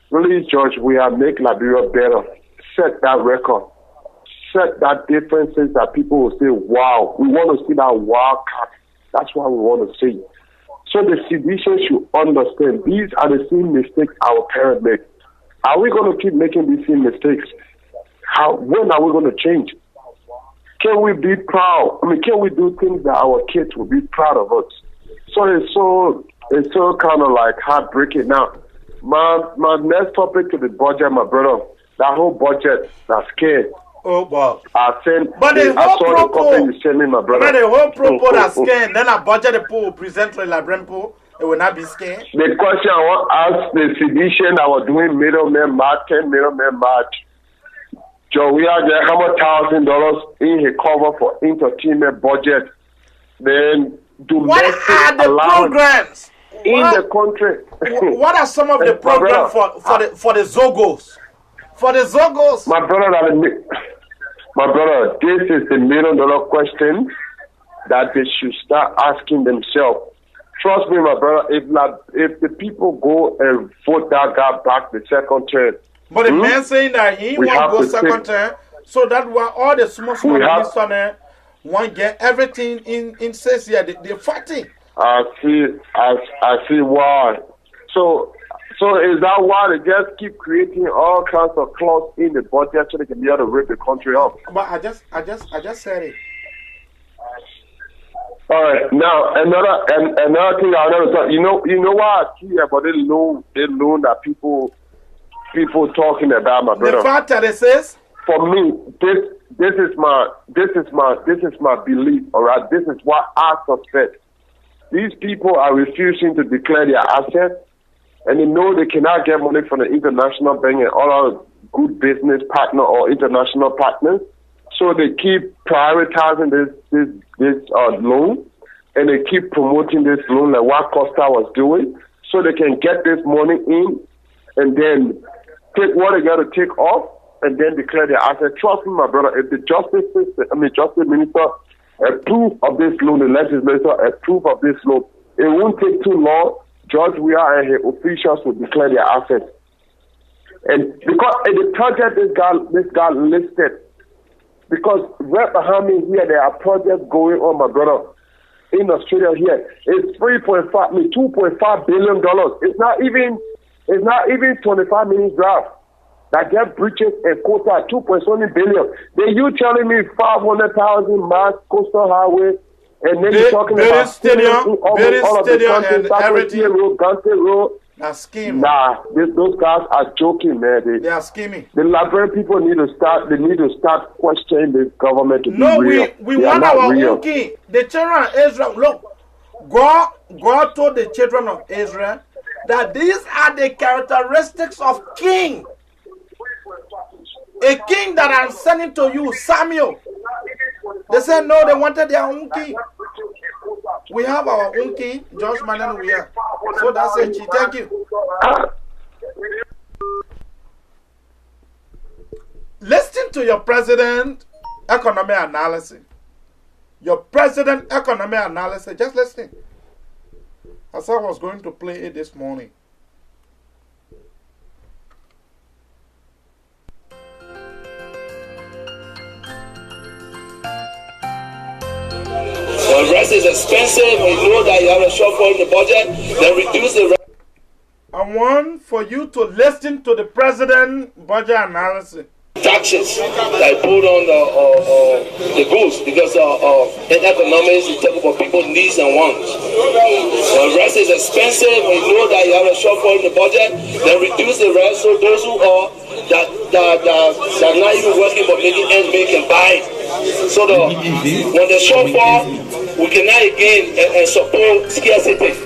release George Weah, make Liberia better. Set that record. Set that differences that people will say, wow, we want to see that wildcat. That's what we want to see. So the citizens should understand these are the same mistakes our parents make. Are we going to keep making these same mistakes? When are we going to change? Can we be proud? I mean, can we do things that our kids will be proud of us? So it's so kind of like heartbreaking. Now, my next topic to the budget, my brother, that whole budget, that's scared. Oh, wow. I sent. But the I whole saw the copy you sent me, my brother. the whole propo that's scanned, then I budget the pool, present to Librarian pool, it will not be scanned. The question I want to ask the physician that was doing middleman match, 10 middleman match. Joe, we are there, how much $1,000 in his cover for entertainment budget? Then what are the programs in the country? What are some of the programs for the Zogos? For the Zogos, my brother, this is the $1 million question that they should start asking themselves. Trust me, my brother, if the people go and vote that guy back the second term. But the man saying that he won't go second term, so that why all the small ministers want get everything in says here, they're fighting. I see why. So is that why they just keep creating all kinds of clauses in the budget so they can be able to rip the country up? But I just said it. All right. Now another thing I never thought. You know why I see about it loan that people talking about, my brother. The fact that it says, for me, this is my belief. All right. This is what I suspect. These people are refusing to declare their assets. And they know they cannot get money from the international bank and all our good business partner or international partners. So they keep prioritizing this loan, and they keep promoting this loan like what Costa was doing, so they can get this money in, and then take what they got to take off, and then declare their assets. Trust me, my brother, if the justice minister approve of this law, the legislature approve of this law, it won't take too long. Judge Weah and his officials will declare their assets. And because in the project this guy listed, because right behind me here there are projects going on, my brother, in Australia here. It's $2.5 billion. It's not even 25 minutes drive. That get bridges and quota 2.7 billion. Then you telling me 500,000 miles coastal highway, and then you're talking about stadium and everything. Road, Gante Road. That's scheming. Nah, those guys are joking, man. They are scheming. The Liberian people need to start questioning this government to be real. We want our own king. The children of Israel, look, God told the children of Israel that these are the characteristics of king. A king that I'm sending to you, Samuel. They said no, they wanted their own king. We have our own king, Josh Manan, we are. So that's it. Thank you. Listen to your president economy analysis. Your president economy analysis. Just listen. As I was going to play it this morning. The rest is expensive. We know that you have a shortfall in the budget. Then reduce the rest. I want for you to listen to the president budget analysis. Taxes that put on the goods because in economics you talk about people's needs and wants. The rest is expensive. We know that you have a shortfall in the budget. Then reduce the rest so those who are that are not even working but making ends meet can buy it. So when the shortfall, we cannot again and support scarcity.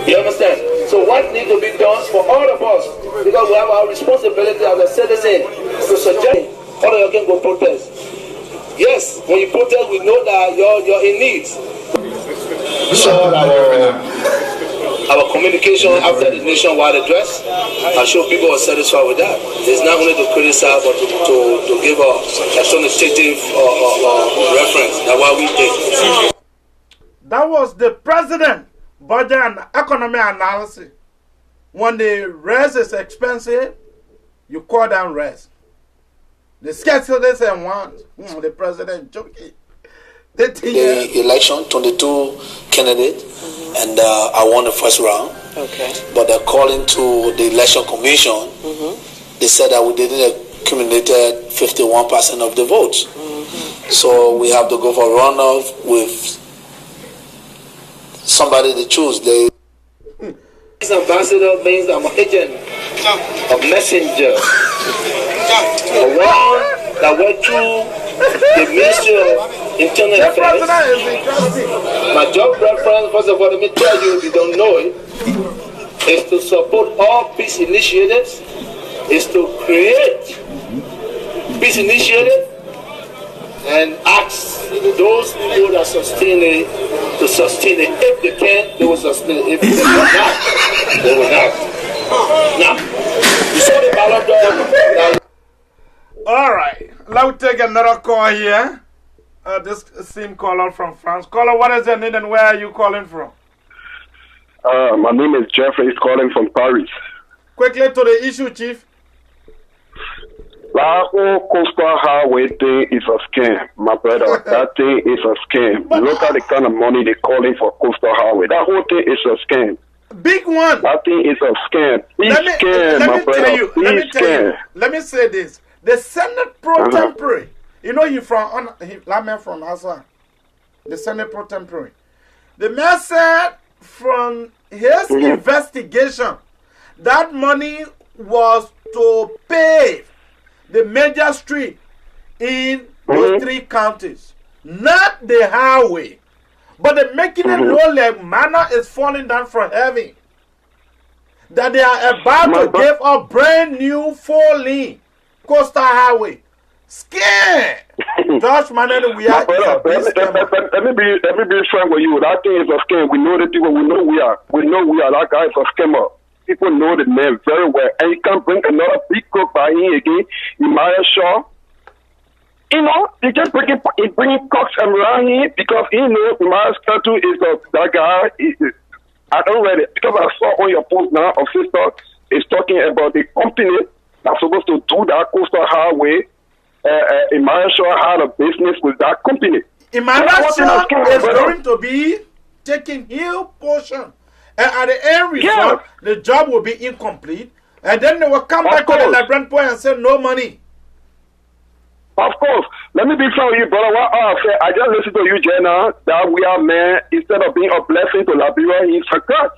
You understand? So what needs to be done for all of us, because we have our responsibility as a citizen to suggest all of you can go protest. Yes, when you protest, we know that you're in need. So our communication after the nationwide address, I'm sure people are satisfied with that. It's not only to criticize, but to give a authoritative reference. That's why we did. That was the president budget and economy analysis. When the rest is expensive, you call down rest. The scarcity and wants. The president joking. The election, 22 candidates, and I won the first round. Okay. But according to the election commission, they said that we didn't accumulate 51% of the votes. So we have to go for runoff with somebody to choose. This ambassador means I'm an agent, a messenger, a one that went through the Ministry of Internal Affairs. My job reference, first of all, let me tell you if you don't know it, is to support all peace initiatives, is to create peace initiatives, and ask those people that sustain it to sustain it. If they can, they will sustain it. If they cannot, they will not. Now, you saw the ballot. All right, let's take another call here. This same caller from France. Caller, what is your name and where are you calling from? My name is Jeffrey. He's calling from Paris. Quickly to the issue, Chief. That whole coastal highway thing is a scam, my brother. That thing is a scam. Look at the kind of money they're calling for coastal highway. That whole thing is a scam. Big one. That thing is a scam. Let me say this. The Senate pro tempore. You know he from Asa. The Senate pro tempore. The mayor said from his investigation that money was to pave the major street in those three counties, not the highway, but they're making it look like manna is falling down from heaven. That they are about to give a brand new 4-lane coastal highway. Scam! Josh Manan, we are. Let me be frank with you. That thing is a scam. We know the people. We know we are. We know we are. That guy is a scammer. people know the man very well. And you can bring another big cook by him again, Emiah Shaw. You know, they just bringing cooks around here because he knows Emiah Statue is that guy. I don't read it because I saw on your post now, of sister is talking about the company that's supposed to do that coastal highway. Emiah Shaw had a business with that company. Emiah Shaw is going to be taking huge portion. And at the end result, the job will be incomplete. And then they will come back to the Labrador point and say no money. Of course. Let me be frank with you, brother. What I said, I just listened to you, Jenna, that we are man, instead of being a blessing to Liberia, he's a curse.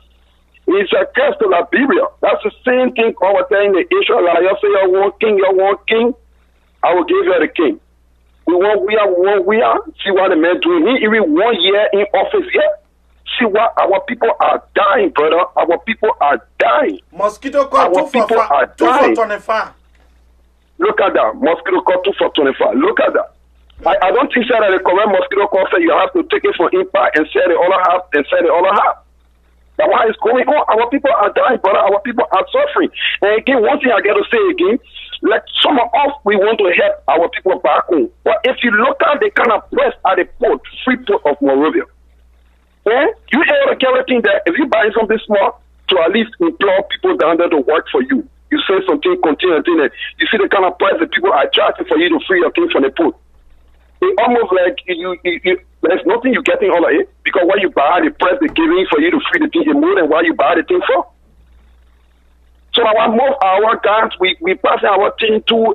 He's a curse to Liberia. That's the same thing I was saying the Israelites. You say you want king, I will give you the king. We want we are. See what the man doing. He even 1 year in office yet. See what our people are dying, brother. Our people are dying. Mosquito caught 2 for 25. Look at that. Mosquito caught 2 for 25. Look at that. I don't think that the correct mosquito call say you have to take it for impact and sell the other half and sell the other half. That's why it's going on. Our people are dying, brother. Our people are suffering. And again, one thing I got to say again, like some of us, we want to help our people back home. But if you look at the kind of press at the port, free port of Monrovia, you able to guarantee that if you buy something small, to at least employ people down there to work for you. You say something, continue, and you see the kind of price that people are charging for you to free your things from the port. It's almost like there's nothing you're getting all of it because what you buy, the price they're giving for you to free the thing is more than what you buy the thing for. So our guys, we pass our thing to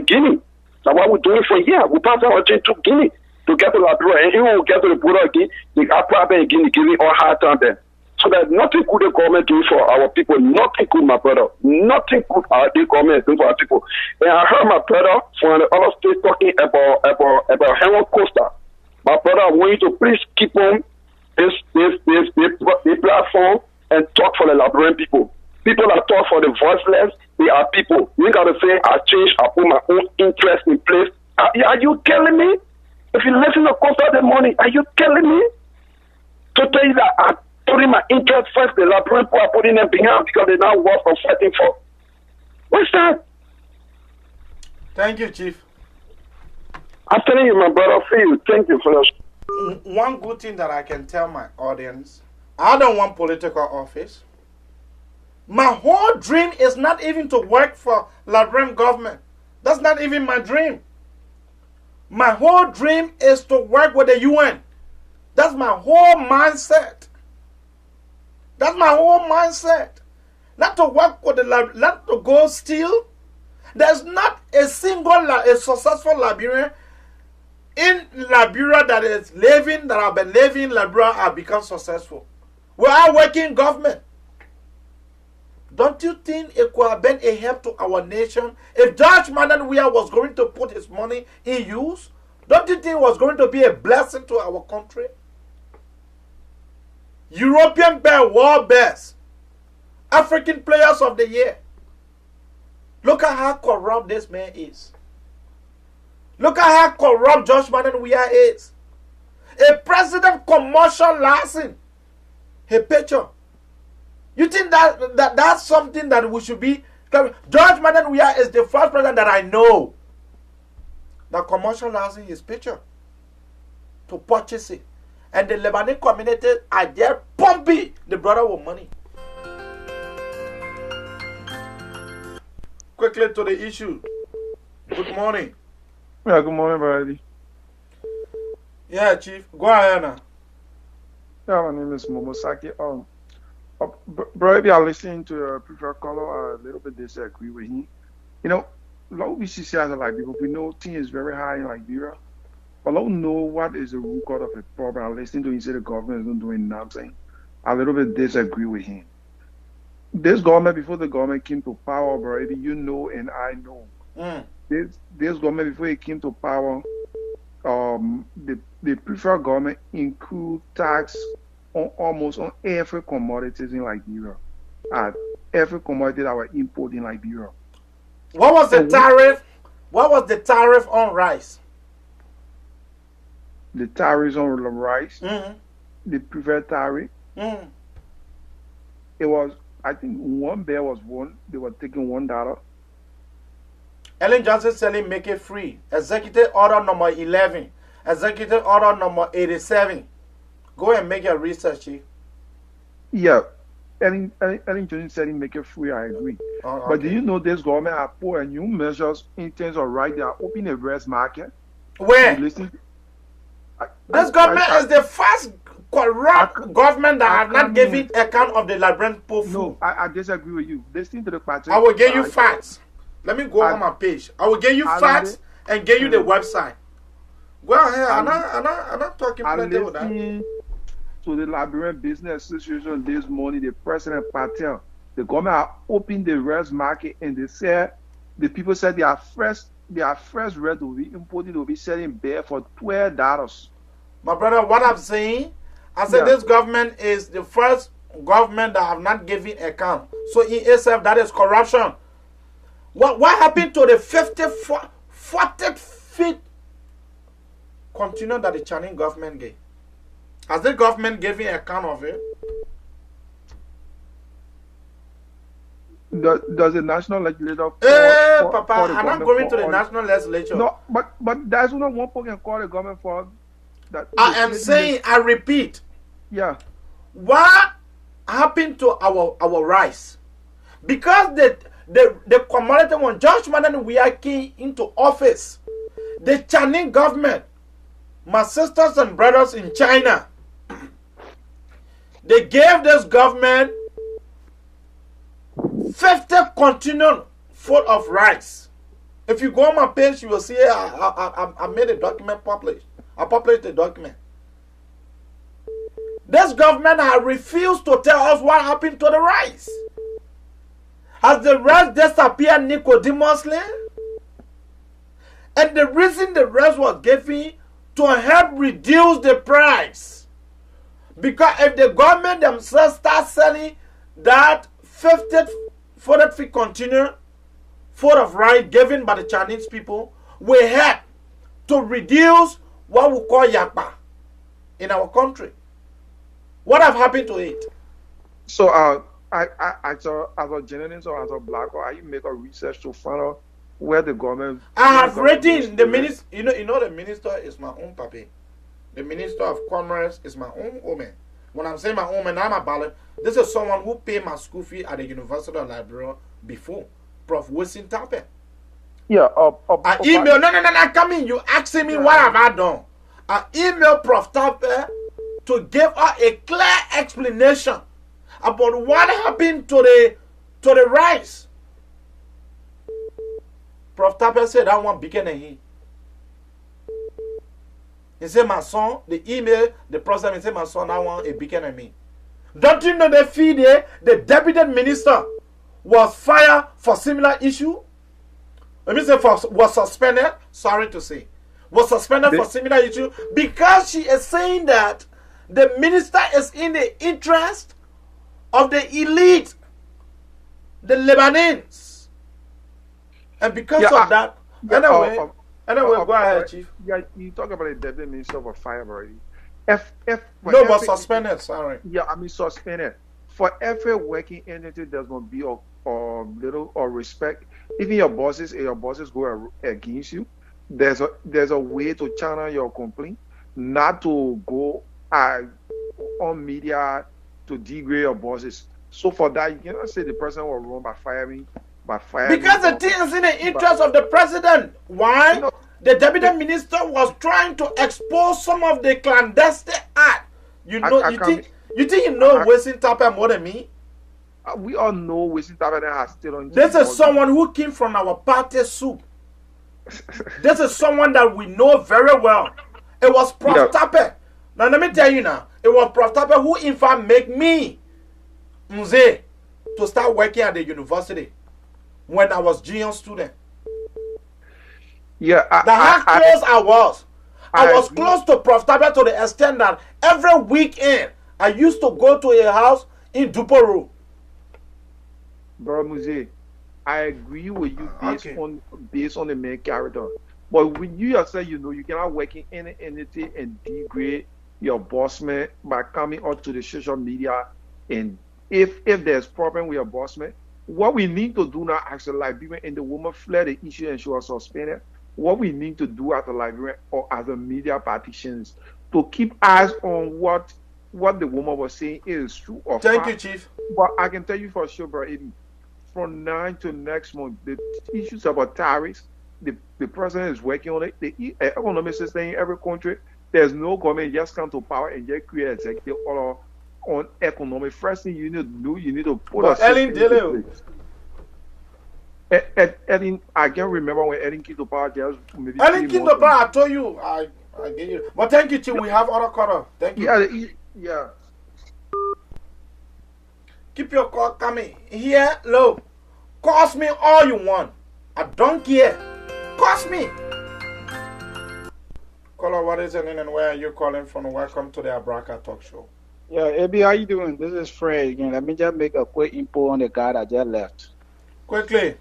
Guinea. That's what we're doing for here. We pass our thing to Guinea to get to Liberia. And even when we get to the border again, the Accra and Guinea giving all hard time there. So that nothing good the government doing for our people. Nothing good, my brother. Nothing good the government doing for our people. And I heard my brother from the other state talking about Henry Costa. My brother, I want you to please keep on this platform and talk for the Liberian people. People that talk for the voiceless, they are people. You got to say, I changed, I put my own interest in place. Are you telling me? If you listen to Costa the money, are you telling me? To tell you that I'm putting my interest first, the Liberian people are putting them behind because they now work for fighting for. What's that? Thank you, Chief. I'm telling you, my brother, thank you for this. One good thing that I can tell my audience, I don't want political office. My whole dream is not even to work for Liberian government. That's not even my dream. My whole dream is to work with the UN. That's my whole mindset. That's my whole mindset. Not to work with not to go steal. There's not a single successful Liberian in Liberia that is living, that have been living in Liberia, have become successful. We are working government. Don't you think it could have been a help to our nation if George Mananwia was going to put his money in use? Don't you think it was going to be a blessing to our country? European best, world best, African players of the year. Look at how corrupt this man is. Look at how corrupt George Mananwia is. A president commercial license. A picture. You think that's something that we should be? George Mananwia is the first president that I know that commercializing his picture to purchase it. And the Lebanese community are there pumping the brother with money. Quickly to the issue. Good morning. Yeah, good morning, buddy. Yeah, Chief. Go ahead now. Yeah, my name is Momosaki. Bro, I listening to your previous caller, I a little bit disagree with him. You know, like we see as like people, we know thing is very high in Liberia, but I don't know what is the root cause of the problem. I listen to him say the government is not doing nothing. I a little bit disagree with him. This government, before the government came to power, bro, you know and I know. This government, before it came to power, the previous government include tax on almost on every commodities in Liberia. Every commodity that were imported in Liberia. What was the tariff? What was the tariff on rice? The tariffs on rice, the preferred tariff, it was I think one bear was one. They were taking $1. Ellen Johnson selling make it free. Executive order number 11. Executive order number 87. Go and make your research, Chief. Yeah. Ellen Johnson selling make it free, I agree. Oh, but do you know this government has put a new measures in terms of right? They are opening a rest market. Where? This government is the first corrupt government that have not given account of the Liberian poor food. No, I disagree with you. Listen to the party. I will give you facts. Let me go on my page. I will give you facts and give you the website. Go ahead. I'm not talking plenty with that. To the Liberian Business Association this morning, the president Patel, the government are opening the rest market, and they said the people said their fresh rest will be imported, will be selling bear for $12. My brother, what I'm saying, I said this government is the first government that have not given account. So in itself, that is corruption. What happened to the 40 feet container that the Chinese government gave? Has the government given account of it? Does the national legislature? Papa, I'm not going to the national legislature. No, but there's not one person can call the government for that. I am saying, I repeat. Yeah. What happened to our rice? Because the commodity when George Madden we are key into office, the Chinese government, my sisters and brothers in China, they gave this government 50 containers full of rice. If you go on my page, you will see I made a document published. I published the document. This government has refused to tell us what happened to the rice. Has the rice disappeared nicodemously? And the reason the rice was given to help reduce the price. Because if the government themselves start selling that 40 feet container full of rice given by the Chinese people, will help to reduce what we call yakpa in our country. What have happened to it? So, as a journalist or as a black, or you make a research to find out where the government. I have written the minister. You know, the minister is my own papi. The Minister of Commerce is my own woman. When I'm saying my own woman, I'm a ballot. This is someone who paid my school fee at the University of Liberia before, Prof. Wilson Tappe. Yeah. I email. No. Come in. You asking me what have I done? I emailed Prof. Tappe to give her a clear explanation about what happened to the rice. Prof. Tappe said that one began a he. He said, my son, the email, the president, he said, my son, I want a beacon on me. Don't you know the FIDE, the deputy minister, was fired for similar issue? Let me say, was suspended, sorry to say. Was suspended for similar issue because she is saying that the minister is in the interest of the elite, the Lebanese. And because of that, anyway, go ahead, Chief. Yeah, you talk about the deputy minister for fire already. Was suspended, sorry. Yeah, I mean suspended. For every working entity, there's going to be a little or respect. Even your bosses, if your bosses go against you, there's a way to channel your complaint, not to go on media to degrade your bosses. So for that, you cannot say the person was wrong by firing. Because the thing is in the interest of the president. Why? You know, the deputy minister was trying to expose some of the clandestine act. You think you know Wilson Tappe more than me? We all know Wilson Tappe has still on. This is someone who came from our party soup. This is someone that we know very well. It was Prof. Tappe. Now let me tell you now. It was Prof. Tappe who in fact make me Mzee to start working at the university when I was junior student. Yeah, how close I was. I was close to Prof. Tappe to the extent that every weekend I used to go to a house in Duporo. Bro Mzee, I agree with you based on the main character. But when you yourself, you cannot work in any entity and degrade your boss man by coming out to the social media and if there's problem with enforcement, what we need to do now as a Liberian, and the woman fled the issue and she was suspended, what we need to do as a Liberian or as a media politicians to keep eyes on what the woman was saying is true or Thank fact. you, Chief. But I can tell you for sure, bro, Eddie, from now to next month, the issues about tariffs, the president is working on it. The economic system in every country, there's no government just come to power and just create executive order on economic. First thing you need to do, you need to put a system in place. Ellen, I can't remember when Ellen came to power. Just maybe Ellen came to power. I told you, I gave you. But thank you, Chief. We have other caller. Thank you. Yeah. Keep your call coming. Here, low. Cost me all you want. I don't care. Cost me. Caller, what is your name and where are you calling from? Welcome to the Abrakar Talk Show. Yeah, AB, how you doing? This is Fred again. Let me just make a quick info on the guy that just left. Quickly.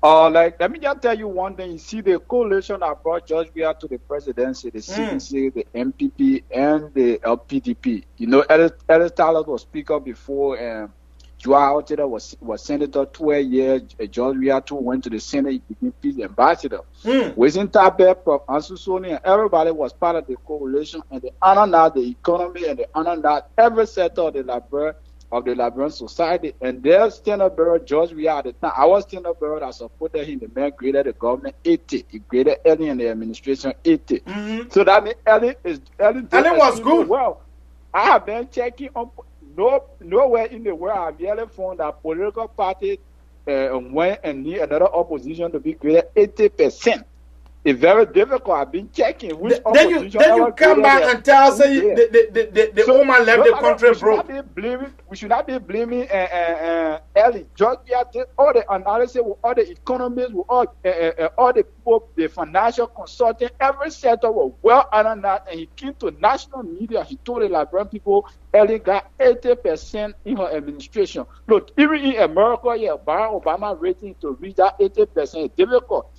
Let me just tell you one thing. You see, the coalition that brought George Weah to the presidency, the CDC, the MPP, and the LPDP. You know, Ellis Tyler was speaker before, and Joao Altida was senator 12 years. George Weah too went to the Senate, he became peace ambassador. Within Tabe, Prof. Ansusoni, and everybody was part of the coalition, and they honor now the economy, and they honor now every sector of the Liberian society. And their standard bearer, George Weah, at the time, I was standard bearer that supported him. The man created the government 80. He created Ellen and the administration 80. So that means Ellen was good. Well, I have been checking on nowhere in the world I've really found that political party went and need another opposition to be created 80%. It's very difficult. I've been checking which opposition. Then you come back and tell us the woman left the country, bro. We should not be blaming Ellie. Georgia did all the analysis with all the economists, with all the people, the financial consultant, every sector was well analyzed, and he came to national media. He told the Liberian people Ellie got 80% in her administration. Look, even in America, Barack Obama rating to reach that 80% is difficult.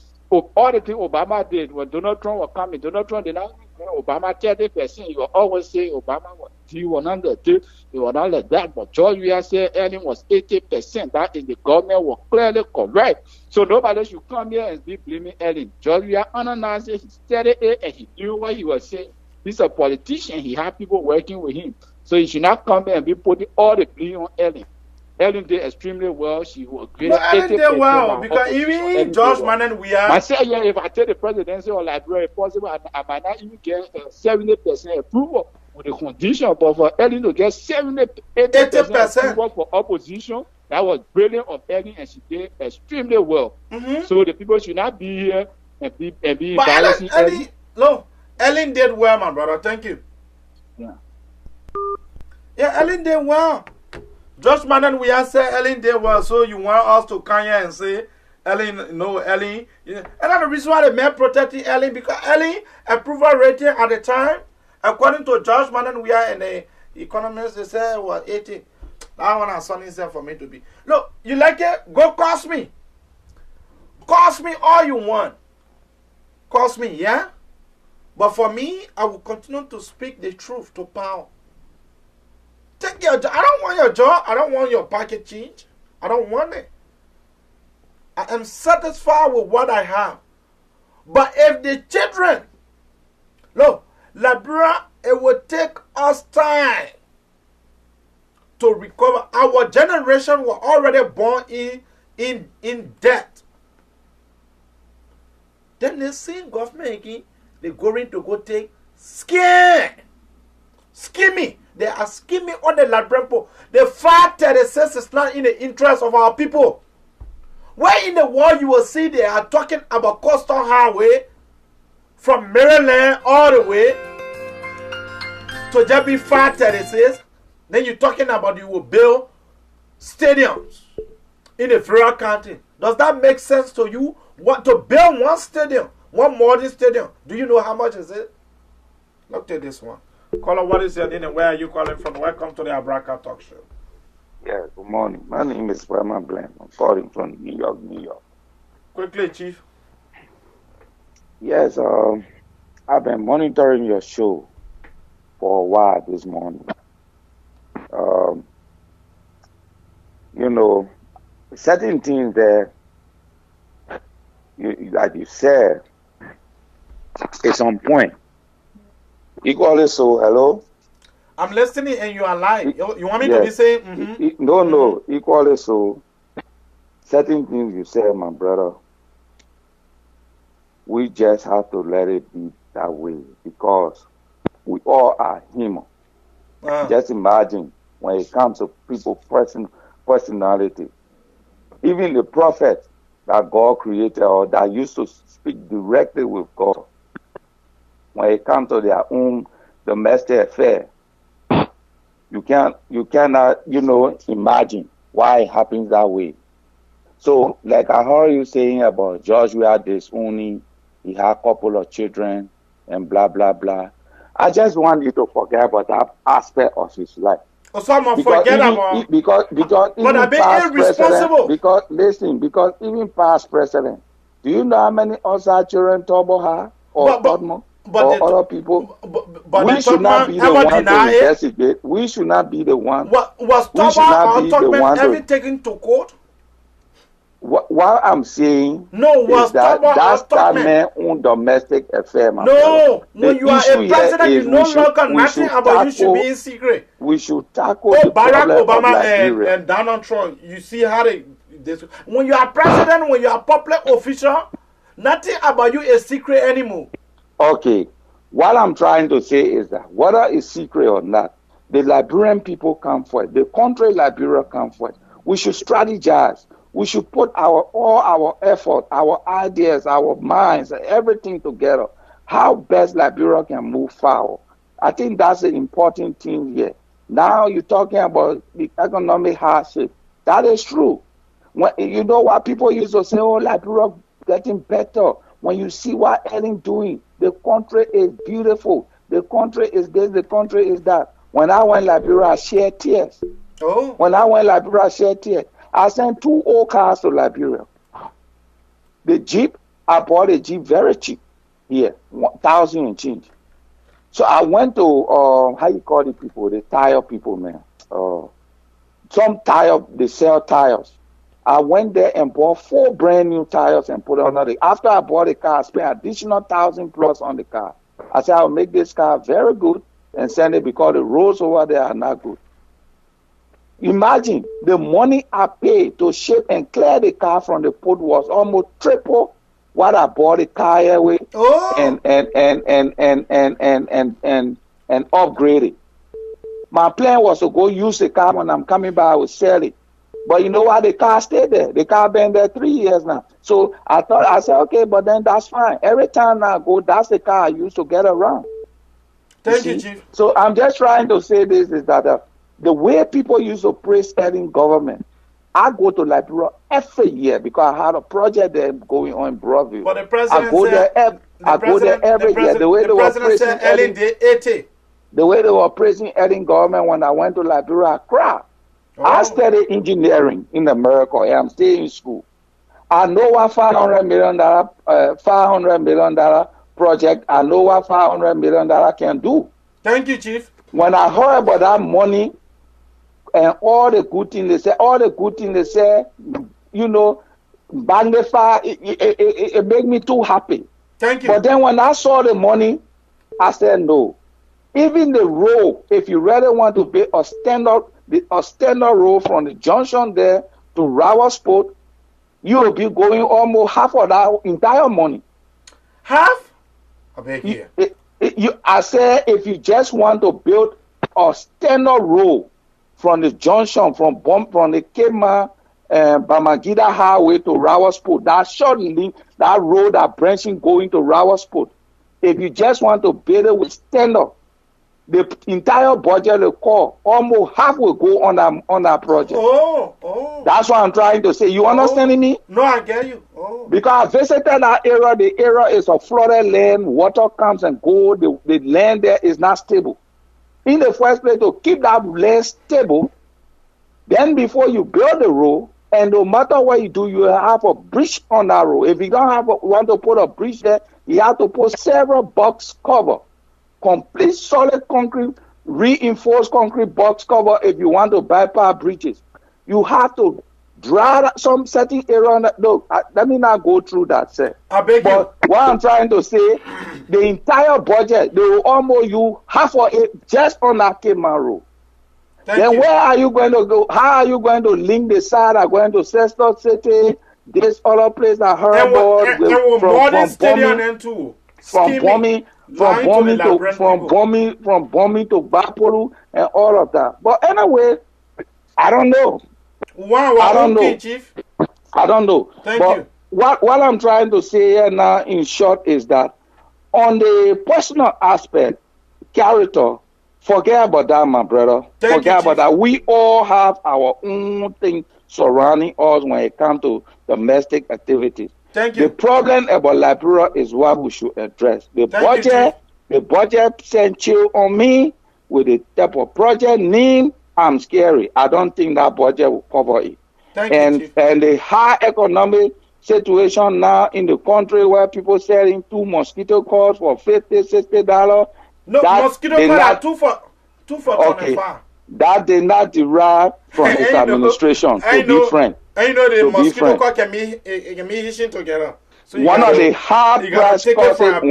All the things Obama did when Donald Trump was coming, Donald Trump did not Obama 30%. You will always say Obama he was not like this, he was not like that. But George Weah said Ellen was 80%. That is the government was clearly correct. So nobody should come here and be blaming Ellen. George Weah analyzed it, he studied it, and he knew what he was saying. He's a politician. He had people working with him. So he should not come here and be putting all the blame on Ellen. Ellen did extremely well. She was great. No, Ellen did well because even George Mannen Weah. I said, if I take the presidency or Liberia, possible, I might not even get 70% approval with the condition. But for Ellen to get 80% approval for opposition, that was brilliant of Ellen, and she did extremely well. So the people should not be here and be embarrassing Ellen. No, Ellen did well, my brother. Thank you. Yeah, Ellen did well. Just man, we have said Ellen did well, so you want us to come here and say Ellen, no, Ellen. And that's the reason why the men protected Ellen, because Ellen approval rating at the time, according to George Mannen, we are in the economists, they say was 80. That one has something said for me to be. Look, you like it? Go cost me. Cost me all you want. Cost me, yeah? But for me, I will continue to speak the truth to power. Take your job. I don't want your job. I don't want your pocket change. I don't want it. I am satisfied with what I have. But if the children, look, Liberia, it will take us time to recover. Our generation were already born in debt. Then they see government again, they're going to go take scheming. They are scheming on the Liberian people. The 536 is not in the interest of our people. Where in the world you will see they are talking about Coastal Highway from Maryland all the way to just be 536. Then you're talking about you will build stadiums in the federal county. Does that make sense to you? What to build one stadium, one modern stadium? Do you know how much is it? Look at this one. Caller, what is your name and where are you calling from? Welcome to the Abrakar Talk Show. Yeah, good morning. My name is Brahma Bland. I'm calling from New York, New York. Quickly, Chief. Yes, I've been monitoring your show for a while this morning. you know, certain things there, like you said, it's on point. Equally so, hello? I'm listening and you are live. You want me to be saying? No. Equally so, certain things you said, my brother, we just have to let it be that way because we all are human. Just imagine when it comes to people's personality, even the prophets that God created or that used to speak directly with God, when it comes to their own domestic affair, you cannot, imagine why it happens that way. So, like I heard you saying about Joshua disowning, he had a couple of children and blah, blah, blah. I just want you to forget about that aspect of his life. Someone forget about because even past president, because even past president, do you know how many other children Tobo had or Totmo or other people? But we should not be the one to investigate. We should not be the one. Was Tobo or Totman ever taken to court? What I'm saying was that that man own domestic affair, my brother. When you are a president, you no longer nothing about you should be in secret. We should tackle the Barack problem Obama and Donald Trump. You see how when you are president, when you are public official, nothing about you is secret anymore. Okay, what I'm trying to say is that whether it's secret or not, the Liberian people come for it. The country Liberia come for it. We should strategize. We should put all our effort, our ideas, our minds, everything together. How best Liberia can move forward. I think that's the important thing here. Now you're talking about the economic hardship. That is true. You know what people used to say, oh, Liberia getting better. When you see what Ellen doing, the country is beautiful. The country is this, the country is that. When I went Liberia, I shed tears. When I went Liberia, I shed tears. I sent 2 old cars to Liberia. The Jeep, I bought a Jeep very cheap here, 1,000 and change. So I went to, how you call the people, the tire people, man. Some tire, they sell tires. I went there and bought 4 brand new tires and put on the. After I bought the car, I spent additional 1,000 plus on the car. I said, I'll make this car very good and send it because the roads over there are not good. Imagine the money I paid to ship and clear the car from the port was almost triple what I bought the car here with and upgrade it. My plan was to go use the car when I'm coming back, I would sell it. But you know what? The car stayed there. The car been there 3 years now. So I said, okay, but then that's fine. Every time I go, that's the car I used to get around. Thank you, Chief. So I'm just trying to say this is that the way people used to praise in government, I go to Liberia every year because I had a project there going on in Broadview. But the president I go there every year. The way they were praising the way they were praising Ellen government when I went to Liberia, I cried. I studied engineering in America and I'm still in school. I know what $500 million project, I know what $500 million can do. Thank you, Chief. When I heard about that money and all the good things they say, you know, magnify, it made me too happy. Thank you. But then when I saw the money, I said no. Even the road, if you really want to build a standard road from the junction there to Rawasport, you will be going almost half of that entire money. Half? I beg here. I said if you just want to build a standard road from the junction from the Kema Bamagida Highway to Rawasport, that short link, that road that branching going to Rawasport, if you just want to build it with standard, the entire budget will call almost half will go on that project. That's what I'm trying to say. You understanding me? No, I get you. Because I visited that area. The area is a flooded land. Water comes and goes. The land there is not stable. In the first place, to keep that land stable, then before you build the road, and no matter what you do, you have a bridge on that road. If you don't want to put a bridge there, you have to put several box cover. Complete solid concrete, reinforced concrete box cover if you want to bypass bridges. You have to draw some certain area on that. No, let me not go through that, sir. I beg but you. What I'm trying to say, the entire budget, they will almost use half of it just on that Cayman Road. Then where are you going to go? How are you going to link the side? Are going to Sestor City, this other place that heard about from bombing to Bapolu and all of that. But anyway, I don't know. I don't know. Chief. I don't know. Thank you. What I'm trying to say here now, in short, is that on the personal aspect, character, forget about that, my brother. Forget about that. We all have our own thing surrounding us when it comes to domestic activities. Thank you. The problem about Liberia is what we should address. The budget sent chill on me with the type of project name. I'm scary. I don't think that budget will cover it. And the high economic situation now in the country where people selling 2 mosquito coils for $50, $60. No, mosquito coils are two for okay. That did not derive from his administration. To be frank. And you know the mosquito coil can be hitching together. So one of the hard price causes,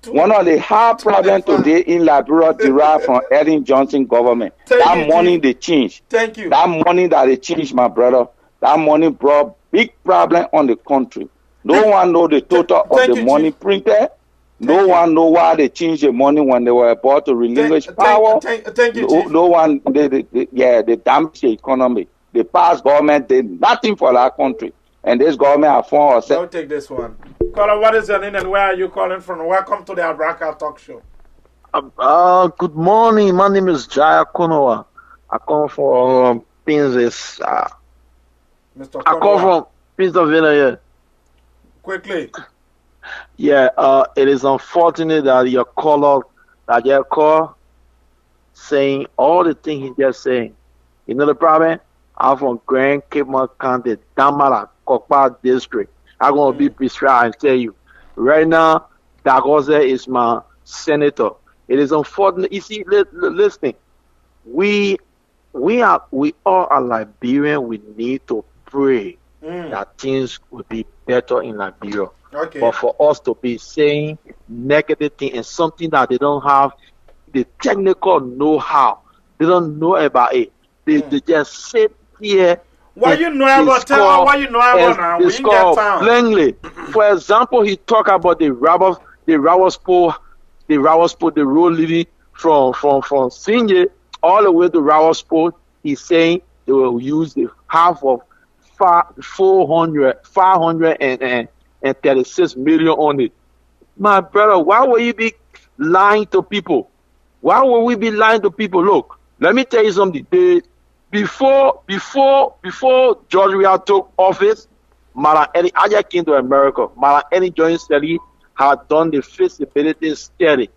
one of the hard problems today in Liberia derived from Ellen Johnson government. That money they changed. Thank you. That money that they changed, my brother. That money brought big problem on the country. No one know the total of the money printed. No one know why they changed the money when they were about to relinquish power. Thank you, Chief. No one, they damaged the economy. The past government did nothing for that country. And this government have formed herself. Don't take this one. Caller, what is your name and where are you calling from? Welcome to the Abrakar Talk Show. Good morning. My name is Jaya Konowa. I come from Pinzes. Mr. I come from Pennsylvania. Quickly. Yeah, it is unfortunate that your caller, that your call, saying all the things he just saying. You know the problem? I'm from Grand Cape County, Damara, Kokpa District. I'm going to be precise and tell you. Right now, Dagoze is my senator. It is unfortunate. You see, listen, we all are Liberian. We need to pray that things will be better in Liberia. Okay. But for us to be saying negative thing and something that they don't have the technical know-how, they don't know about it. They just sit here. What you know about town? What you know about now? We get town. Plainly. For example, he talk about the Rawaspo, the road leading from Sinje all the way to Rawaspo. He's saying they will use the half of 536 million on it. My brother, why would you be lying to people? Why would we be lying to people? Look, let me tell you something. Before George Weah took office, Madam Eddie Aja came to America. Madam Eddie Joint study had done the feasibility study.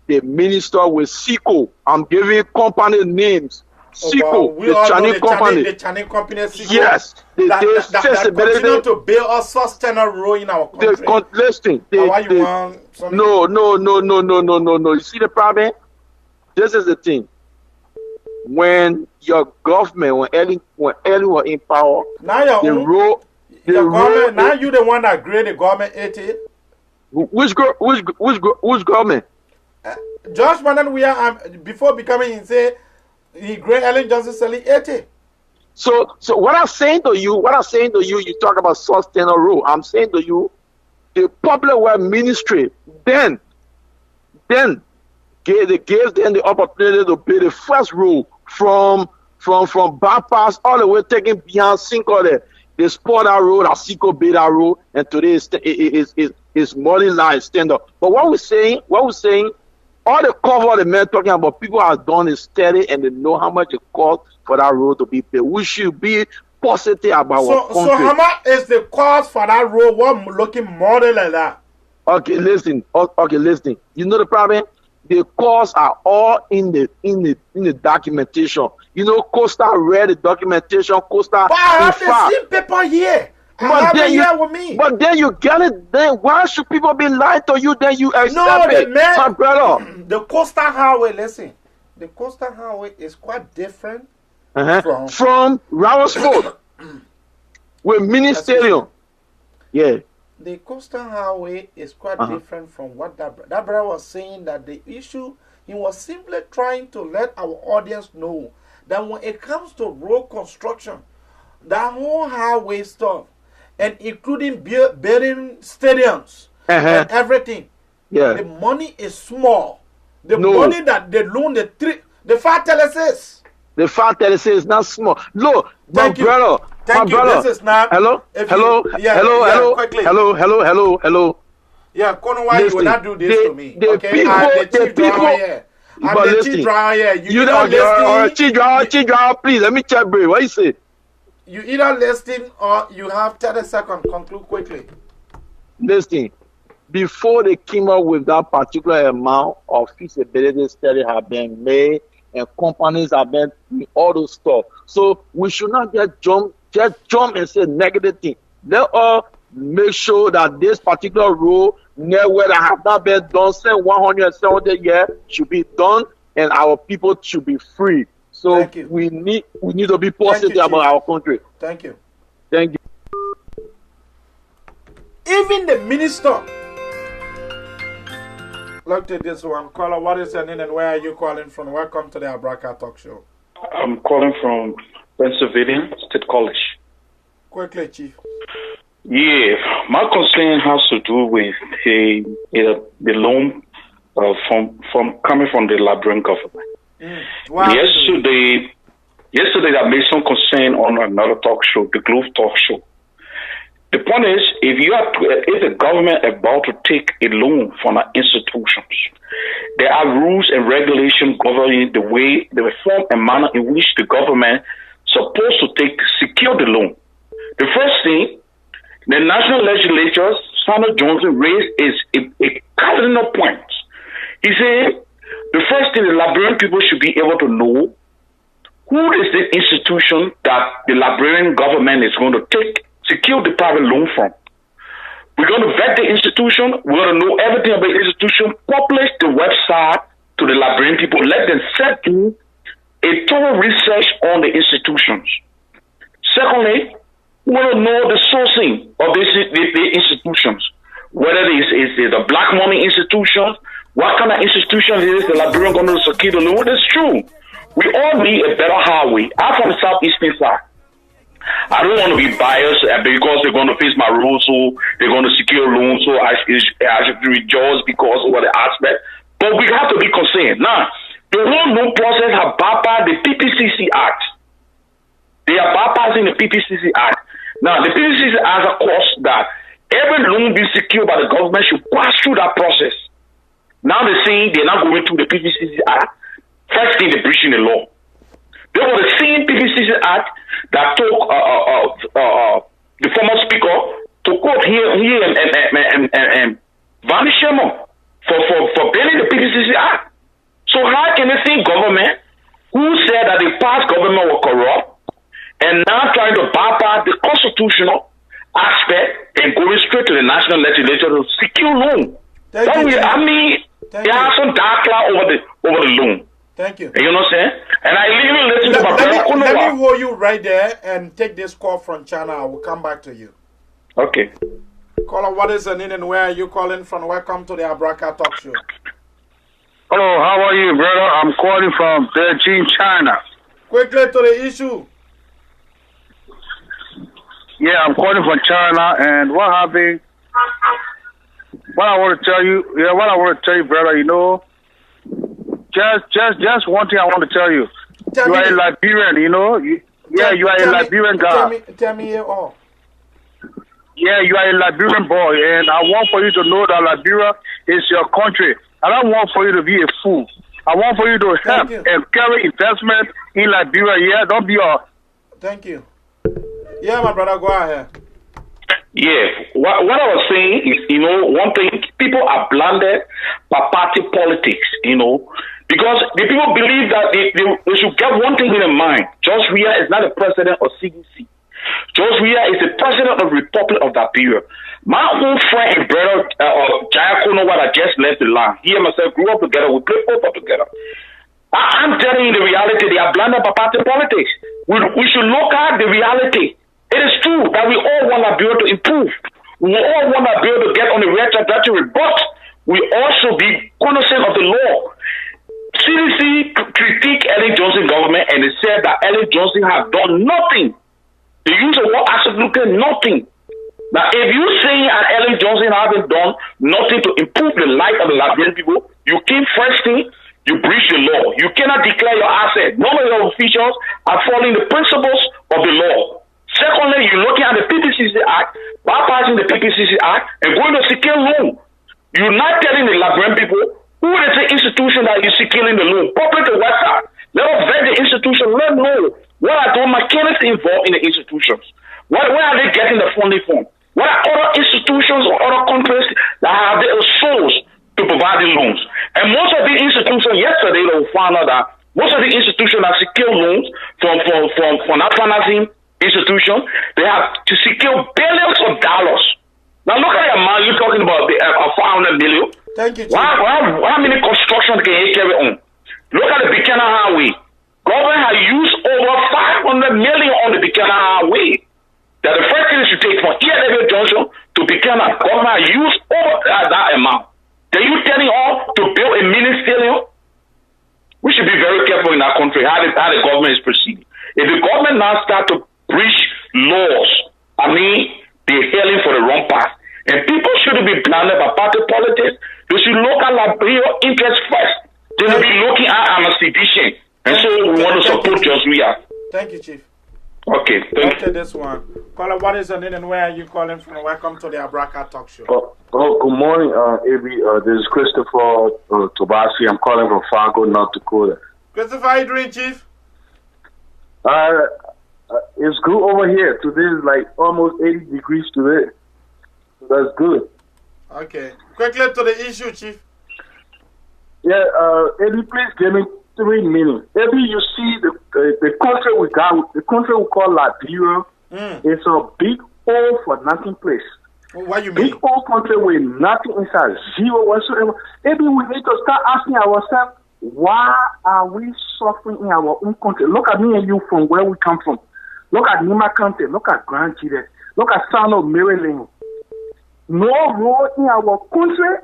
The minister with SICO. I'm giving company names. SICO, the Chinese company. The Chinese company SICO. Yes. That continue to build a sustainable role in our country. No. You see the problem? This is the thing. When your government, when Ellie was in power, now now you the one that grade the government 80. Which government? Josh Manan, we are before becoming say he grade Ellen Johnson selling 80. So what I'm saying to you, you talk about sustainable rule. I'm saying to you, the public work ministry then they gave them the opportunity to build the first rule from bypass all the way taking beyond Cinco there. They sport that road, that Cinco build that road, and today is modern life standard. But what we're saying, all the cover the men talking about, people have done is steady and they know how much it costs for that road to be built. We should be positive about our country. So how much is the cost for that road? What looking model like that? Okay, listen. You know the problem? The costs are all in the documentation. You know, Costa read the documentation. Costa. But I have the same paper here. But then you get it. Then why should people be lying to you? Then you accept it, my brother. The Coastal Highway. Listen, the Coastal Highway is quite different from Ravensford with Ministerium. Yeah. The coastal highway is quite different from what that brother was saying. That the issue, he was simply trying to let our audience know that when it comes to road construction, that whole highway stuff, and including building stadiums and everything, the money is small. The money that they loan the 5 telesis. The 5 telesis is not small. Look, my Thank you. brother. Thank you. Brother. This is not. Hello. Quickly. Hello. Yeah, Kono, why you will not do this to me? The Okay, people, I'm the chief people. driver here. I'm the chief driver here. You don't chief driver, please. Let me check, bro. What you say? You either listen or you have 30 seconds. Conclude quickly. Listen. Before they came up with that particular amount of feasibility study have been made and companies have been doing all those stuff. So we should not just jump and say negative thing. Let us make sure that this particular road near where that have not been done since 170 years should be done and our people should be free. So we need to be positive about our country. Thank you. Thank you. Even the minister. Look at this one. Caller, what is your name and where are you calling from? Welcome to the Abrakar Talk Show. I'm calling from Pennsylvania State College. Quickly, Chief. Yeah, my concern has to do with the loan from coming from the Liberian government. Yesterday, I made some concern on another talk show, the Globe Talk Show. The point is, if the government is about to take a loan from our institutions, there are rules and regulations governing the way, the form and manner in which the government is supposed to secure the loan. The first thing, the national legislature, Senator Johnson, raised is a cardinal point. He said the first thing the Liberian people should be able to know who is the institution that the Liberian government is going to secure the private loan from. We're going to vet the institution. We're going to know everything about the institution. Publish the website to the Liberian people. Let them do a thorough research on the institutions. Secondly, we want to know the sourcing of the institutions. Whether it is the black money institutions, what kind of institution is the Liberian going to secure the loan? It's true. We all need a better highway. I'm from the southeastern side. I don't want to be biased because they're going to face my rules, so they're going to secure loans, so I should rejoice because of the aspect. But we have to be concerned. Now, the whole loan process has bypassed the PPCC Act. They are bypassing the PPCC Act. Now, the PPCC Act, of course, that every loan being secured by the government should pass through that process. Now they're saying they're not going through the PPCC Act. First thing, they're breaching the law. They were the same PPCC Act that took the former speaker to court here and vanish him for bailing the PPCC Act. So how can the same government who said that the past government were corrupt and now trying to bypass the constitutional aspect and going straight to the national legislature to secure loan? There are some dark cloud over the loan. Thank you. You know what I'm saying? And I even listen to my brother. Let me hold you right there and take this call from China. I will come back to you. Okay. Caller, what is the name and where are you calling from? Welcome to the Abrakar Talk Show. Hello, how are you, brother? I'm calling from Beijing, China. Quickly to the issue. Yeah, I'm calling from China, and what happened? What I want to tell you, brother, you know, just one thing I want to tell you. You are a Liberian, you know. You are a Liberian guy. Tell me all. Yeah, you are a Liberian boy, and I want for you to know that Liberia is your country. I don't want for you to be a fool. I want for you to help and carry investment in Liberia. Yeah, don't be a... Thank you. Yeah, my brother, go ahead. Yeah, what I was saying is, you know, one thing, people are blinded by party politics, you know, because the people believe that they should get one thing in their mind. George Weah is not the president of CDC. George Weah is the president of the Republic of Liberia. My own friend and brother, Jayakono, what I just left the line, he and myself grew up together, we played football together. I'm telling you the reality, they are blinded by party politics. We should look at the reality. It is true that we all want Liberia to improve. We all want Liberia to get on the right trajectory, but we also be cognizant of the law. CDC critiqued Ellen Johnson government and they said that Ellen Johnson has done nothing. They use the word absolutely nothing. Now, if you say that Ellen Johnson hasn't done nothing to improve the life of the Liberian people, you came first thing, you breach the law. You cannot declare your asset. None of your officials are following the principles of the law. Secondly, you're looking at the PPCC Act, bypassing the PPCC Act, and going to secure loan. You're not telling the Liberian people who is the institution that you're securing the loan. Public the website. Let us vet the institution. Let us know what are the mechanics involved in the institutions. Where are they getting the funding from? What are other institutions or other countries that have their source to provide the loans? And most of the institutions, yesterday, they found out that most of the institutions that secure loans from that financing institution, they have to secure billions of dollars. Now look at the amount you're talking about, 500 million. Thank you. How many constructions can you carry on? Look at the Buchanan Highway. Government has used over 500 million on the Buchanan Highway. That the first thing is to take from ELW Junction to Buchanan. Government has used over that amount. Then you telling all to build a mini stadium? We should be very careful in our country how the government is proceeding. If the government now start to breach laws, I mean, they're hailing for the wrong path. And people shouldn't be blinded by party politics. They should look at Liberia interest first. They should be looking at our sedition. And so we want to support Just Ria. Thank you, Chief. Okay, thank you. This one. Caller, what is your name and where are you calling from? Welcome to the Abrakar Talk Show. Good morning, AB. This is Christopher Tobasi. I'm calling from Fargo, North Dakota. Christopher, how are you doing, Chief? It's good over here. Today is like almost 80 degrees today. That's good. Okay. Quickly to the issue, Chief. Yeah, Eddie, please give me 3 minutes. Eddie, you see the country we got, the country we call Liberia, it's a big hole for nothing place. What you mean? Big old country with nothing inside, zero whatsoever. Maybe we need to start asking ourselves, why are we suffering in our own country? Look at me and you from where we come from. Look at Nima County. Look at Grand Chile. Look at San of Maryland. No road in our country.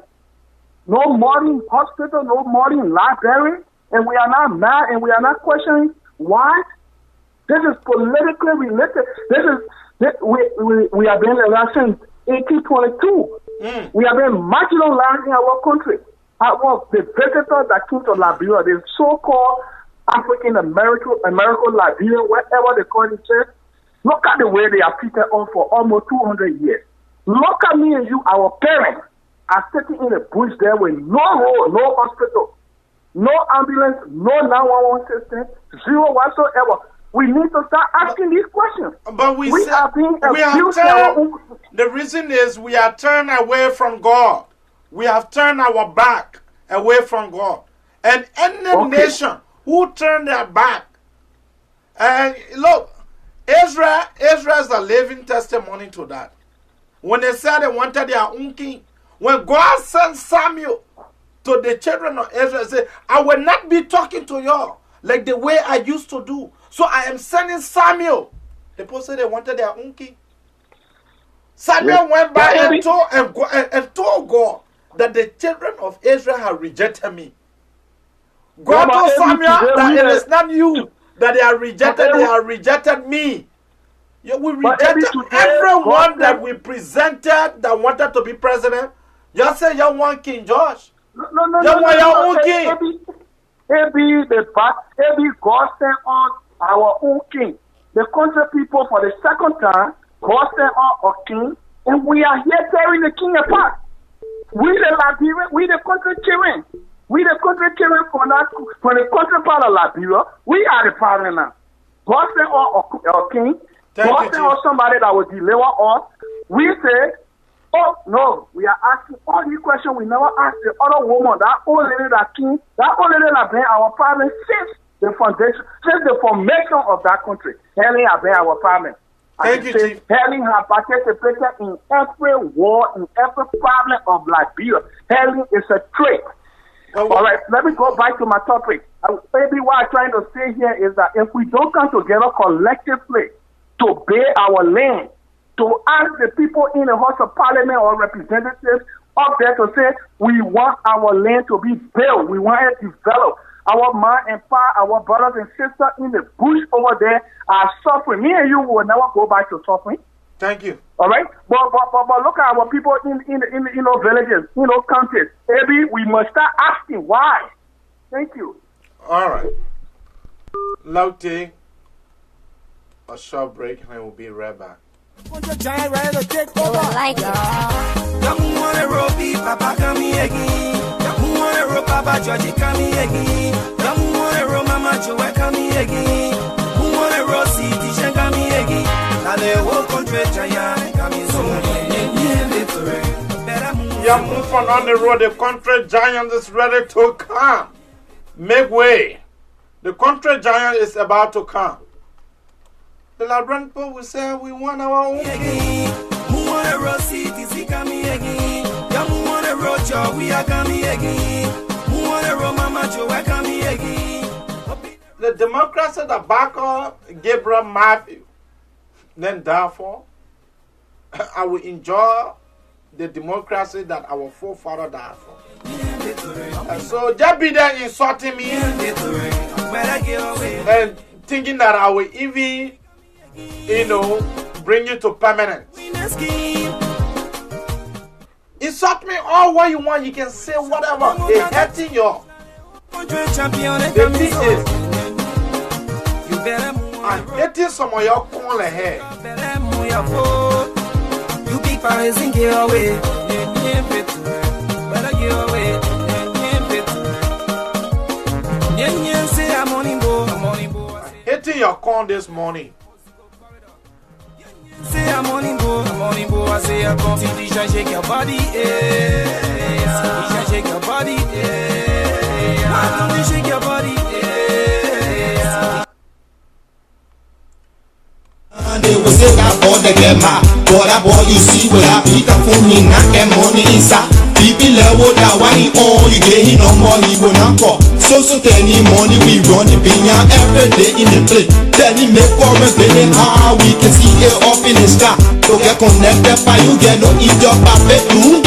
No money in hospital. No money in library. And we are not mad and we are not questioning why. This is politically related. We have been elected in 1822. We have been marginalized in our country. The visitors that came to Liberia, the so-called African American Liberia, whatever they call it, look at the way they are treated on for almost 200 years. Look at me and you, our parents are sitting in the bush there with no road, no hospital, no ambulance, no 911 system, zero whatsoever. We need to start asking these questions. But the reason is we are turned away from God. We have turned our back away from God. And any nation who turned their back, and look, Israel is a living testimony to that. When they said they wanted their own king, when God sent Samuel to the children of Israel, he said, I will not be talking to you like the way I used to do. So I am sending Samuel. The people said they wanted their own king. Samuel went back and told God that the children of Israel have rejected me. God told Samuel that it is not you that they are rejected, they have rejected me. We rejected everyone that we presented that wanted to be president. You say you want King George. No. You want your own king. God sent on our own king. The country people for the second time, God sent on a king, and we are here tearing the king apart. We the Liberia, we the country children. We the country children for the country part of Liberia. We are the parliament now. God sent on a king. God sent on somebody that will deliver us. We say, oh no, we are asking all these questions we never asked the other woman, that old lady that king, that old lady that been our parliament since the foundation, since the formation of that country. Helen has been our parliament. Thank you, Chief. Helen has participated in every war, in every problem of Liberia. Helen is a trait. All right, let me go back to my topic. Maybe what I'm trying to say here is that if we don't come together collectively to pay our land, to ask the people in the House of Parliament or representatives up there to say, we want our land to be built, we want it developed. Our mom and pa, our brothers and sisters in the bush over there are suffering. Me and you will never go back to suffering. Thank you. All right, but look at our people in villages, countries. Maybe we must start asking why. Thank you. All right. Laute, a short break, and I will be right back. Yeah, move on the road. The country giant is ready to come. Make way. The country giant is about to come. The Liberian people will say, we want our own. The Democrats that back up Gabriel Matthew, then therefore, I will enjoy the democracy that our forefathers died for. So just be there insulting me and thinking that I will even, bring you to permanent. Insult me all what you want. You can say whatever. They're hurting you. The thing is, I'm hating some of your corn hair. You big Paris and get away. Better get away. Hitting your corn this morning. Say I'm morning boy. I say I come to shake your body. Shake your body. I come to shake your body. They will say that boy they get mad. But that boy you see where I pick up phone me not get money inside. People level that why he on you get him no more he will not call. So any money we run the binya every day in the play. Then he make comments telling how we can see it up in the sky. To get connected by you get no idiot pape do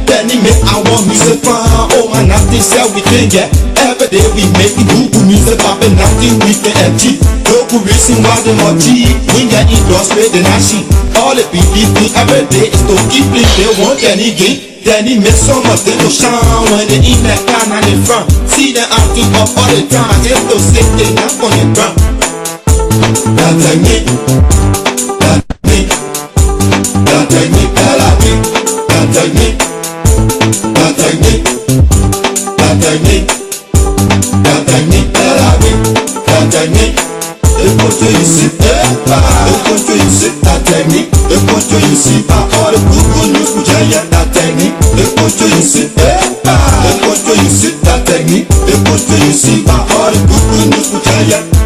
then he make our music fun. Oh man nothing sell we can get. Every day we make the good music pape nothing we can achieve. No good reason why they more cheap. We get it lost with the nation. All the people every day is to keep it. They want any gain. Then he makes so much they go shine when they in that can and in front. See them acting up all the time. They don't say they not on the ground. That's like me. That's me. That's like me. That's like me. That's like me. That's like me. That's like me. That's like me. The country you see, the country you see, that technique. The country you see, all the good news, that technique. The country you see, the country you see, that technique. The country you see, all the good news,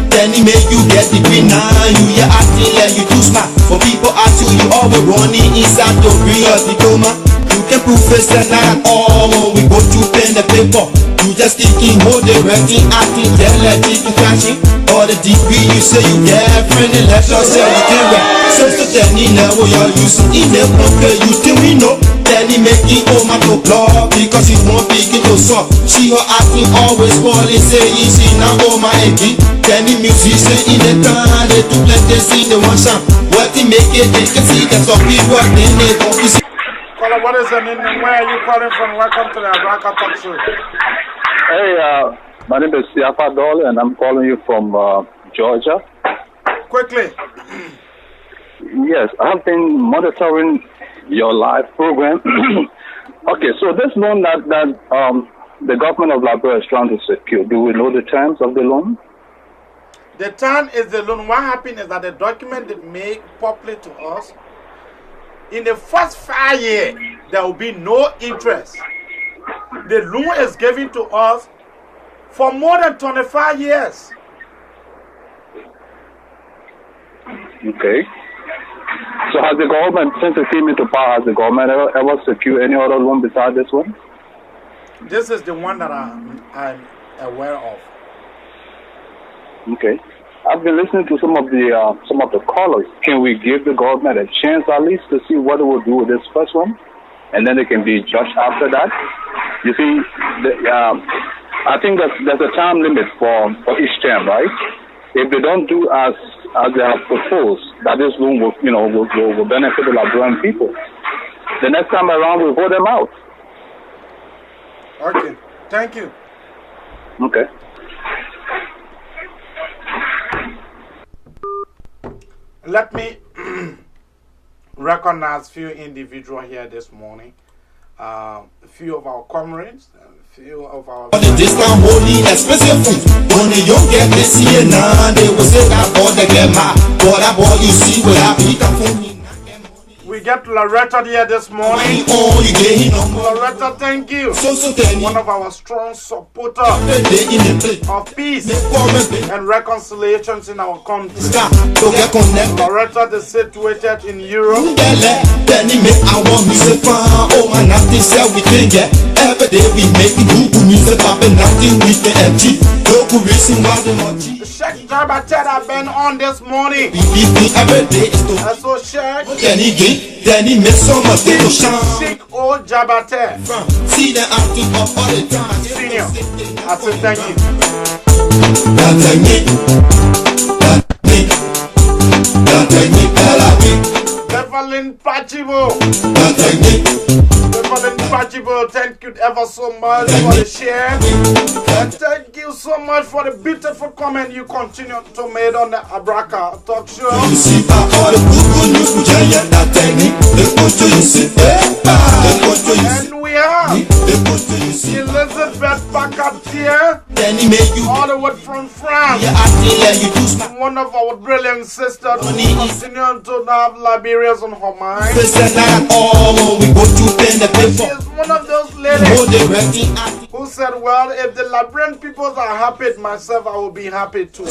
then he make you get the green eye. You acting like you too smart. For people ask you, you always running inside the real diploma. You can prove it's not at all when we go to pen the paper. You just thinking, hold the writing, acting, like keeping crashing. All the degree you say you get, friend, and left yourself, you can rap. So then he never you're using, he never play you till we know. Then he making Oma to blog because he won't begin to suck. She her acting always calling, say easy, now Oma again. Then the musician in the town, they do let they sing the one song. What he make it, they can see that's what people are then they don't see. Caller, what is your name and where are you calling from? Welcome to the abrakar8 show. Hey, my name is Siafa Dole and I'm calling you from Georgia. Quickly. Yes, I've been monitoring your live program. Okay, so this loan that the government of Liberia is trying to secure, do we know the terms of the loan? The term is the loan. What happened is that the document they make public to us, in the first 5 years, there will be no interest. The loan is given to us for more than 25 years. Okay. So has the government, since it came into power, has the government ever secured any other loan besides this one? This is the one that I'm aware of. Okay. I've been listening to some of the callers. Can we give the government a chance at least to see what it will do with this first one, and then it can be judged after that? You see, I think that there's a time limit for each term, right? If they don't do as they have proposed, that this room will benefit the Liberian people, the next time around we'll vote them out. Okay. Thank you. Okay. Let me recognize few individuals here this morning. A few of our comrades, a few of our... This time holy expensive food. When the young get this here now, they will say that boy they get my boy you see where I pick up for me. We get Loretta here this morning. Loretta, thank you. One of our strong supporters of peace and reconciliations in our country. Loretta is situated in Europe. Every day we make good music, popping nothing we can empty. Sheikh Jabatet have been on this morning. So Sheikh, then he makes some of the shine. Sheikh old Jabatet. See the acting of all the time. Senior, I say thank you. Evelyn Pachibo. Evelyn Pachibo, thank you ever so much for the share. And thank you so much for the beautiful comment you continue to make on the Abraka talk show. And we have Elizabeth Packard here, all the way from France. One of our brilliant sisters who continue to have Liberians on her mind. And she is one of those ladies who said, well, if the Liberian peoples are happy, myself, I will be happy too.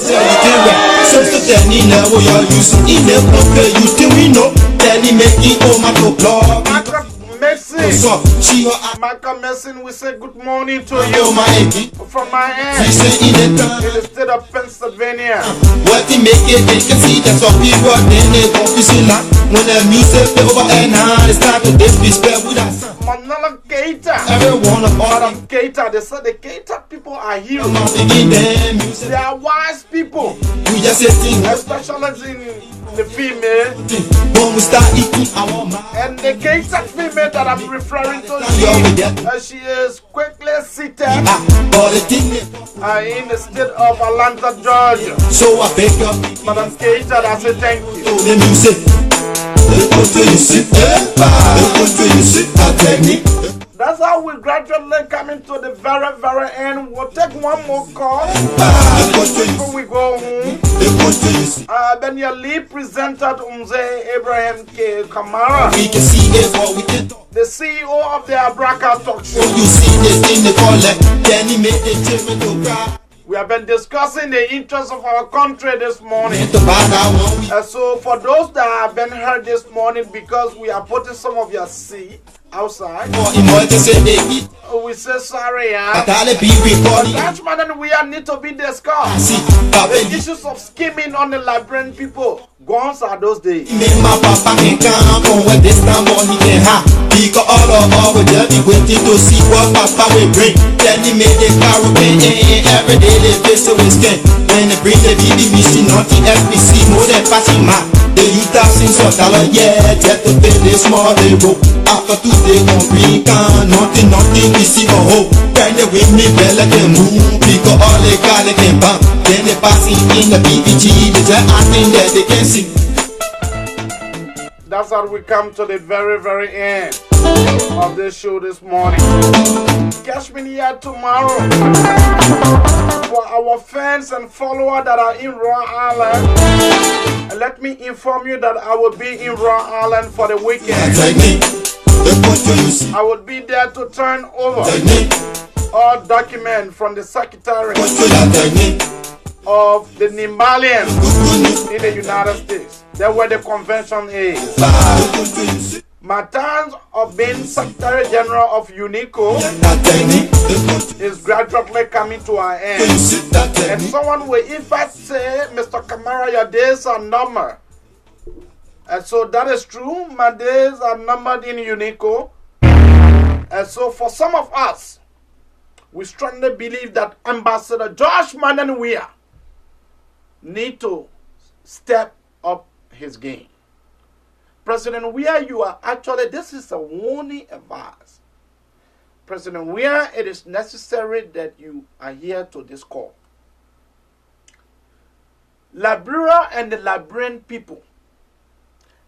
Michael Messin, we say good morning to you from my end in the state of Pennsylvania. What they make it, they can see that some people then they confusing now. When the music over and now it's time to disrespect with us. Manala Keita, everyone of Madam Keita, they said the Keita people are heroes. They are wise people. We just say especially in the female. When we start eating our mind. And the Keita female that I'm referring to, she is quickly seated in the state of Atlanta, Georgia. So I beg you, Madam Keita, I say thank you. The music. That's how we gradually coming to the very, very end. We'll take one more call before we go home. Then your lead presenter, Abraham K. Kamara, the CEO of the Abraka talk show. We have been discussing the interests of our country this morning. So for those that have been heard this morning, because we are putting some of your seed outside, we say sorry. That's man, we need to be discussed. The issues of scheming on the Liberian people. Guns are those days. Because all of us will just be waiting to see what Papa will bring. Then he made the caravan every day they face with skin. When they bring the BB machine on the FBC, more than passing my. They use $1,000, yeah, just to pay this small they go. After 2 days, won't bring nothing, we see a hope. Then they with me, Bella can move, because all they got they can bump. Then they passing in the BBG, they just acting that they can see. That's how we come to the very, very end of this show this morning. Catch me here tomorrow for our fans and followers that are in Rhode Island. And let me inform you that I will be in Rhode Island for the weekend. I will be there to turn over all documents from the Secretary of the Nimbalians in the United States. That's where the convention is. My terms of being Secretary General of UNICO is gradually coming to an end. And someone will in fact say, Mr. Kamara, your days are numbered. And so that is true. My days are numbered in UNICO. And so for some of us, we strongly believe that Ambassador Josh Manan-Weah need to step up his game. President Weah, you are actually, this is a warning advice. President Weah, it is necessary that you are here to this call. Liberia and the Liberian people,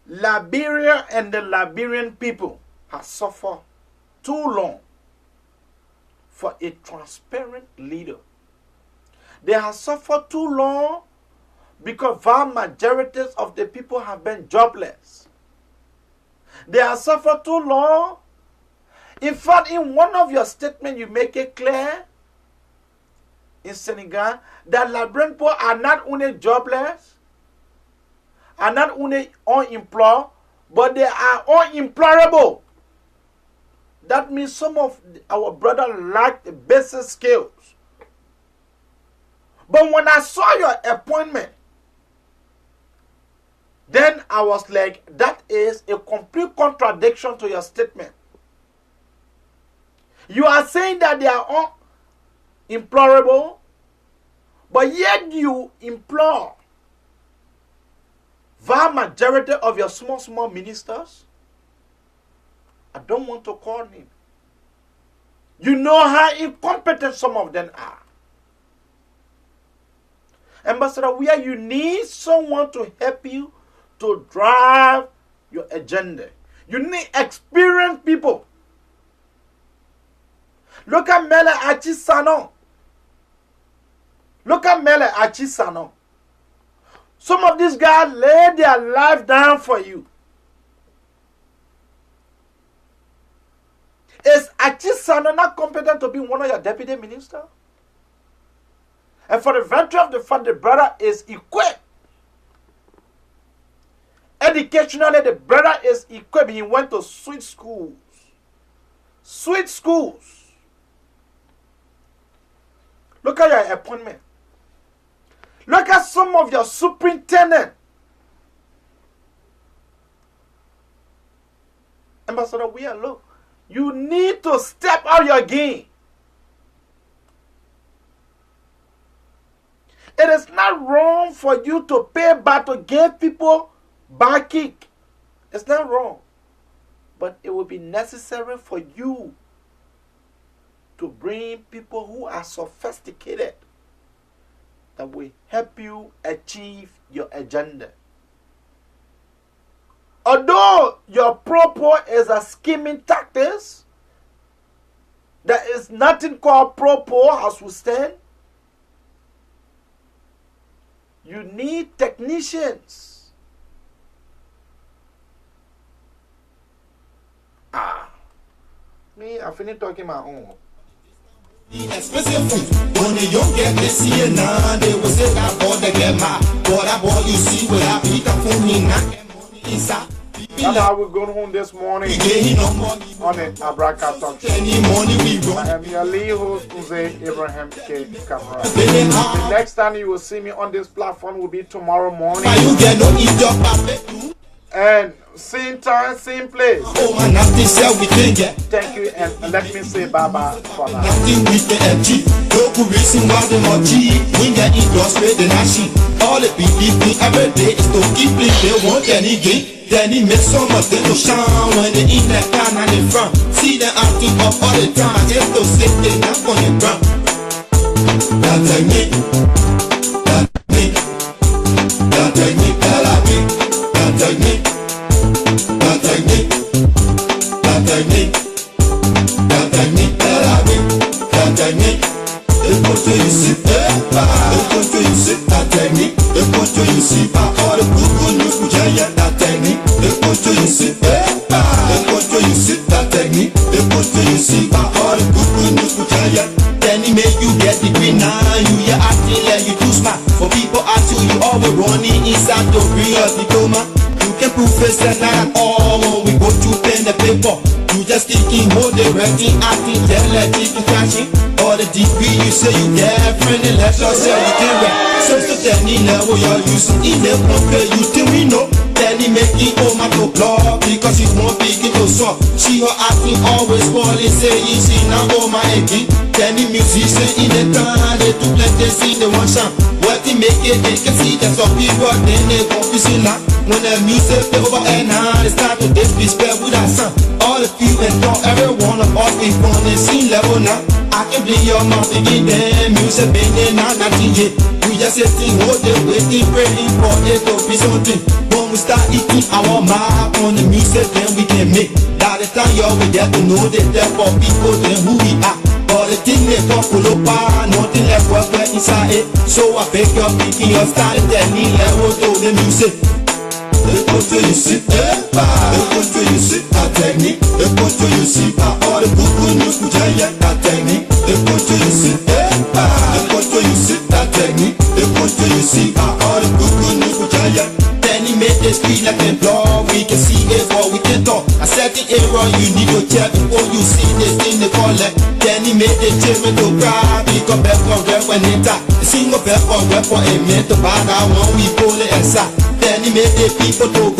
Liberia and the Liberian people have suffered too long for a transparent leader. They have suffered too long because vast majorities of the people have been jobless. They have suffered too long. In fact, in one of your statements, you make it clear in Senegal that Liberian people are not only jobless, are not only unemployed, but they are unemployable. That means some of our brothers lack the basic skills. But when I saw your appointment, then I was like, that is a complete contradiction to your statement. You are saying that they are unemployable, but yet you employ vast majority of your small ministers. I don't want to call him. You know how incompetent some of them are. Ambassador Weah, you need someone to help you to drive your agenda. You need experienced people. Look at Mele Achisano. Look at Mele Achisano. Some of these guys lay their life down for you. Is Achisano not competent to be one of your deputy ministers? And for the virtue of the fact the brother is equipped. Educationally, the brother is equipped. He went to sweet schools. Sweet schools. Look at your appointment. Look at some of your superintendents. Ambassador Weah, look. You need to step out your game. It is not wrong for you to pay back to give people back kick. It's not wrong. But it will be necessary for you to bring people who are sophisticated that will help you achieve your agenda. Although your propos is a scheming tactics, there is nothing called propos as we stand. You need technicians. Me, I finished talking my own. Expensive food. When the young get this here now, they will say that boy they get mad. But that boy you see where I pick up for me now. That's how we're going home this morning on the abrakar8. I am your lead host, Abraham K. Kamara. The next time you will see me on this platform will be tomorrow morning. And same time, same place. Thank you, and let me say bye-bye for now. All the people every day is to keep it, they want anything. Then he makes so much they don't shine when they in that kind and in front. See them acting up all the time, if they'll sit they not on the ground. That technique, that technique, that technique, that technique, that technique, that technique, that technique, that technique. They put you see, they put you see that technique. They put you see all the good news for giant that technique. They put you see, they put you see that technique. They put you see all the good news for giant. Then he make you get the green now. You acting like you too smart. For people ask you, you always running inside the real diploma. You can prove it's not at all when we go to pen. thinking, hold the wrecking, acting, dialectic, crashing. All the degree you say you get, friend, and let yourself you can rap. So tell me now what you're using, in the compare you till we know. Then he making oh my to club because he won't be it to song. She her acting always falling, saying she now go my again. Then the musician in the town, they do let they see the one shot. What they make it, they can see that some people then they confusing now. When the music play over and now they start to disrespect with that sound. All the few and talk, every one of us is on the scene level now. I can play your mouth again, then music banging now, nothing yet. We just sitting, holding, waiting, praying for it to be something. When we start eating our mouth on the music, then we can make. That the time y'all we get to know the depth of people, then who we are. All the things they talk pull up, nothing left what we're inside it. So I beg your picking your style, then me level to the music. The country you see, the country you see, that technique. The country you see, all the good news, which I get that technique. The country you see, the country you see, that technique. The country you see, all the good news, which I get. Then he made this speed like a blog. We can see it or we can talk. A certain error you need to check before you see this thing they call it. Then he made the children to cry. He got back from rap when they talk. The single back for rap for a minute to buy that one we pull it aside. Then he made the people to go.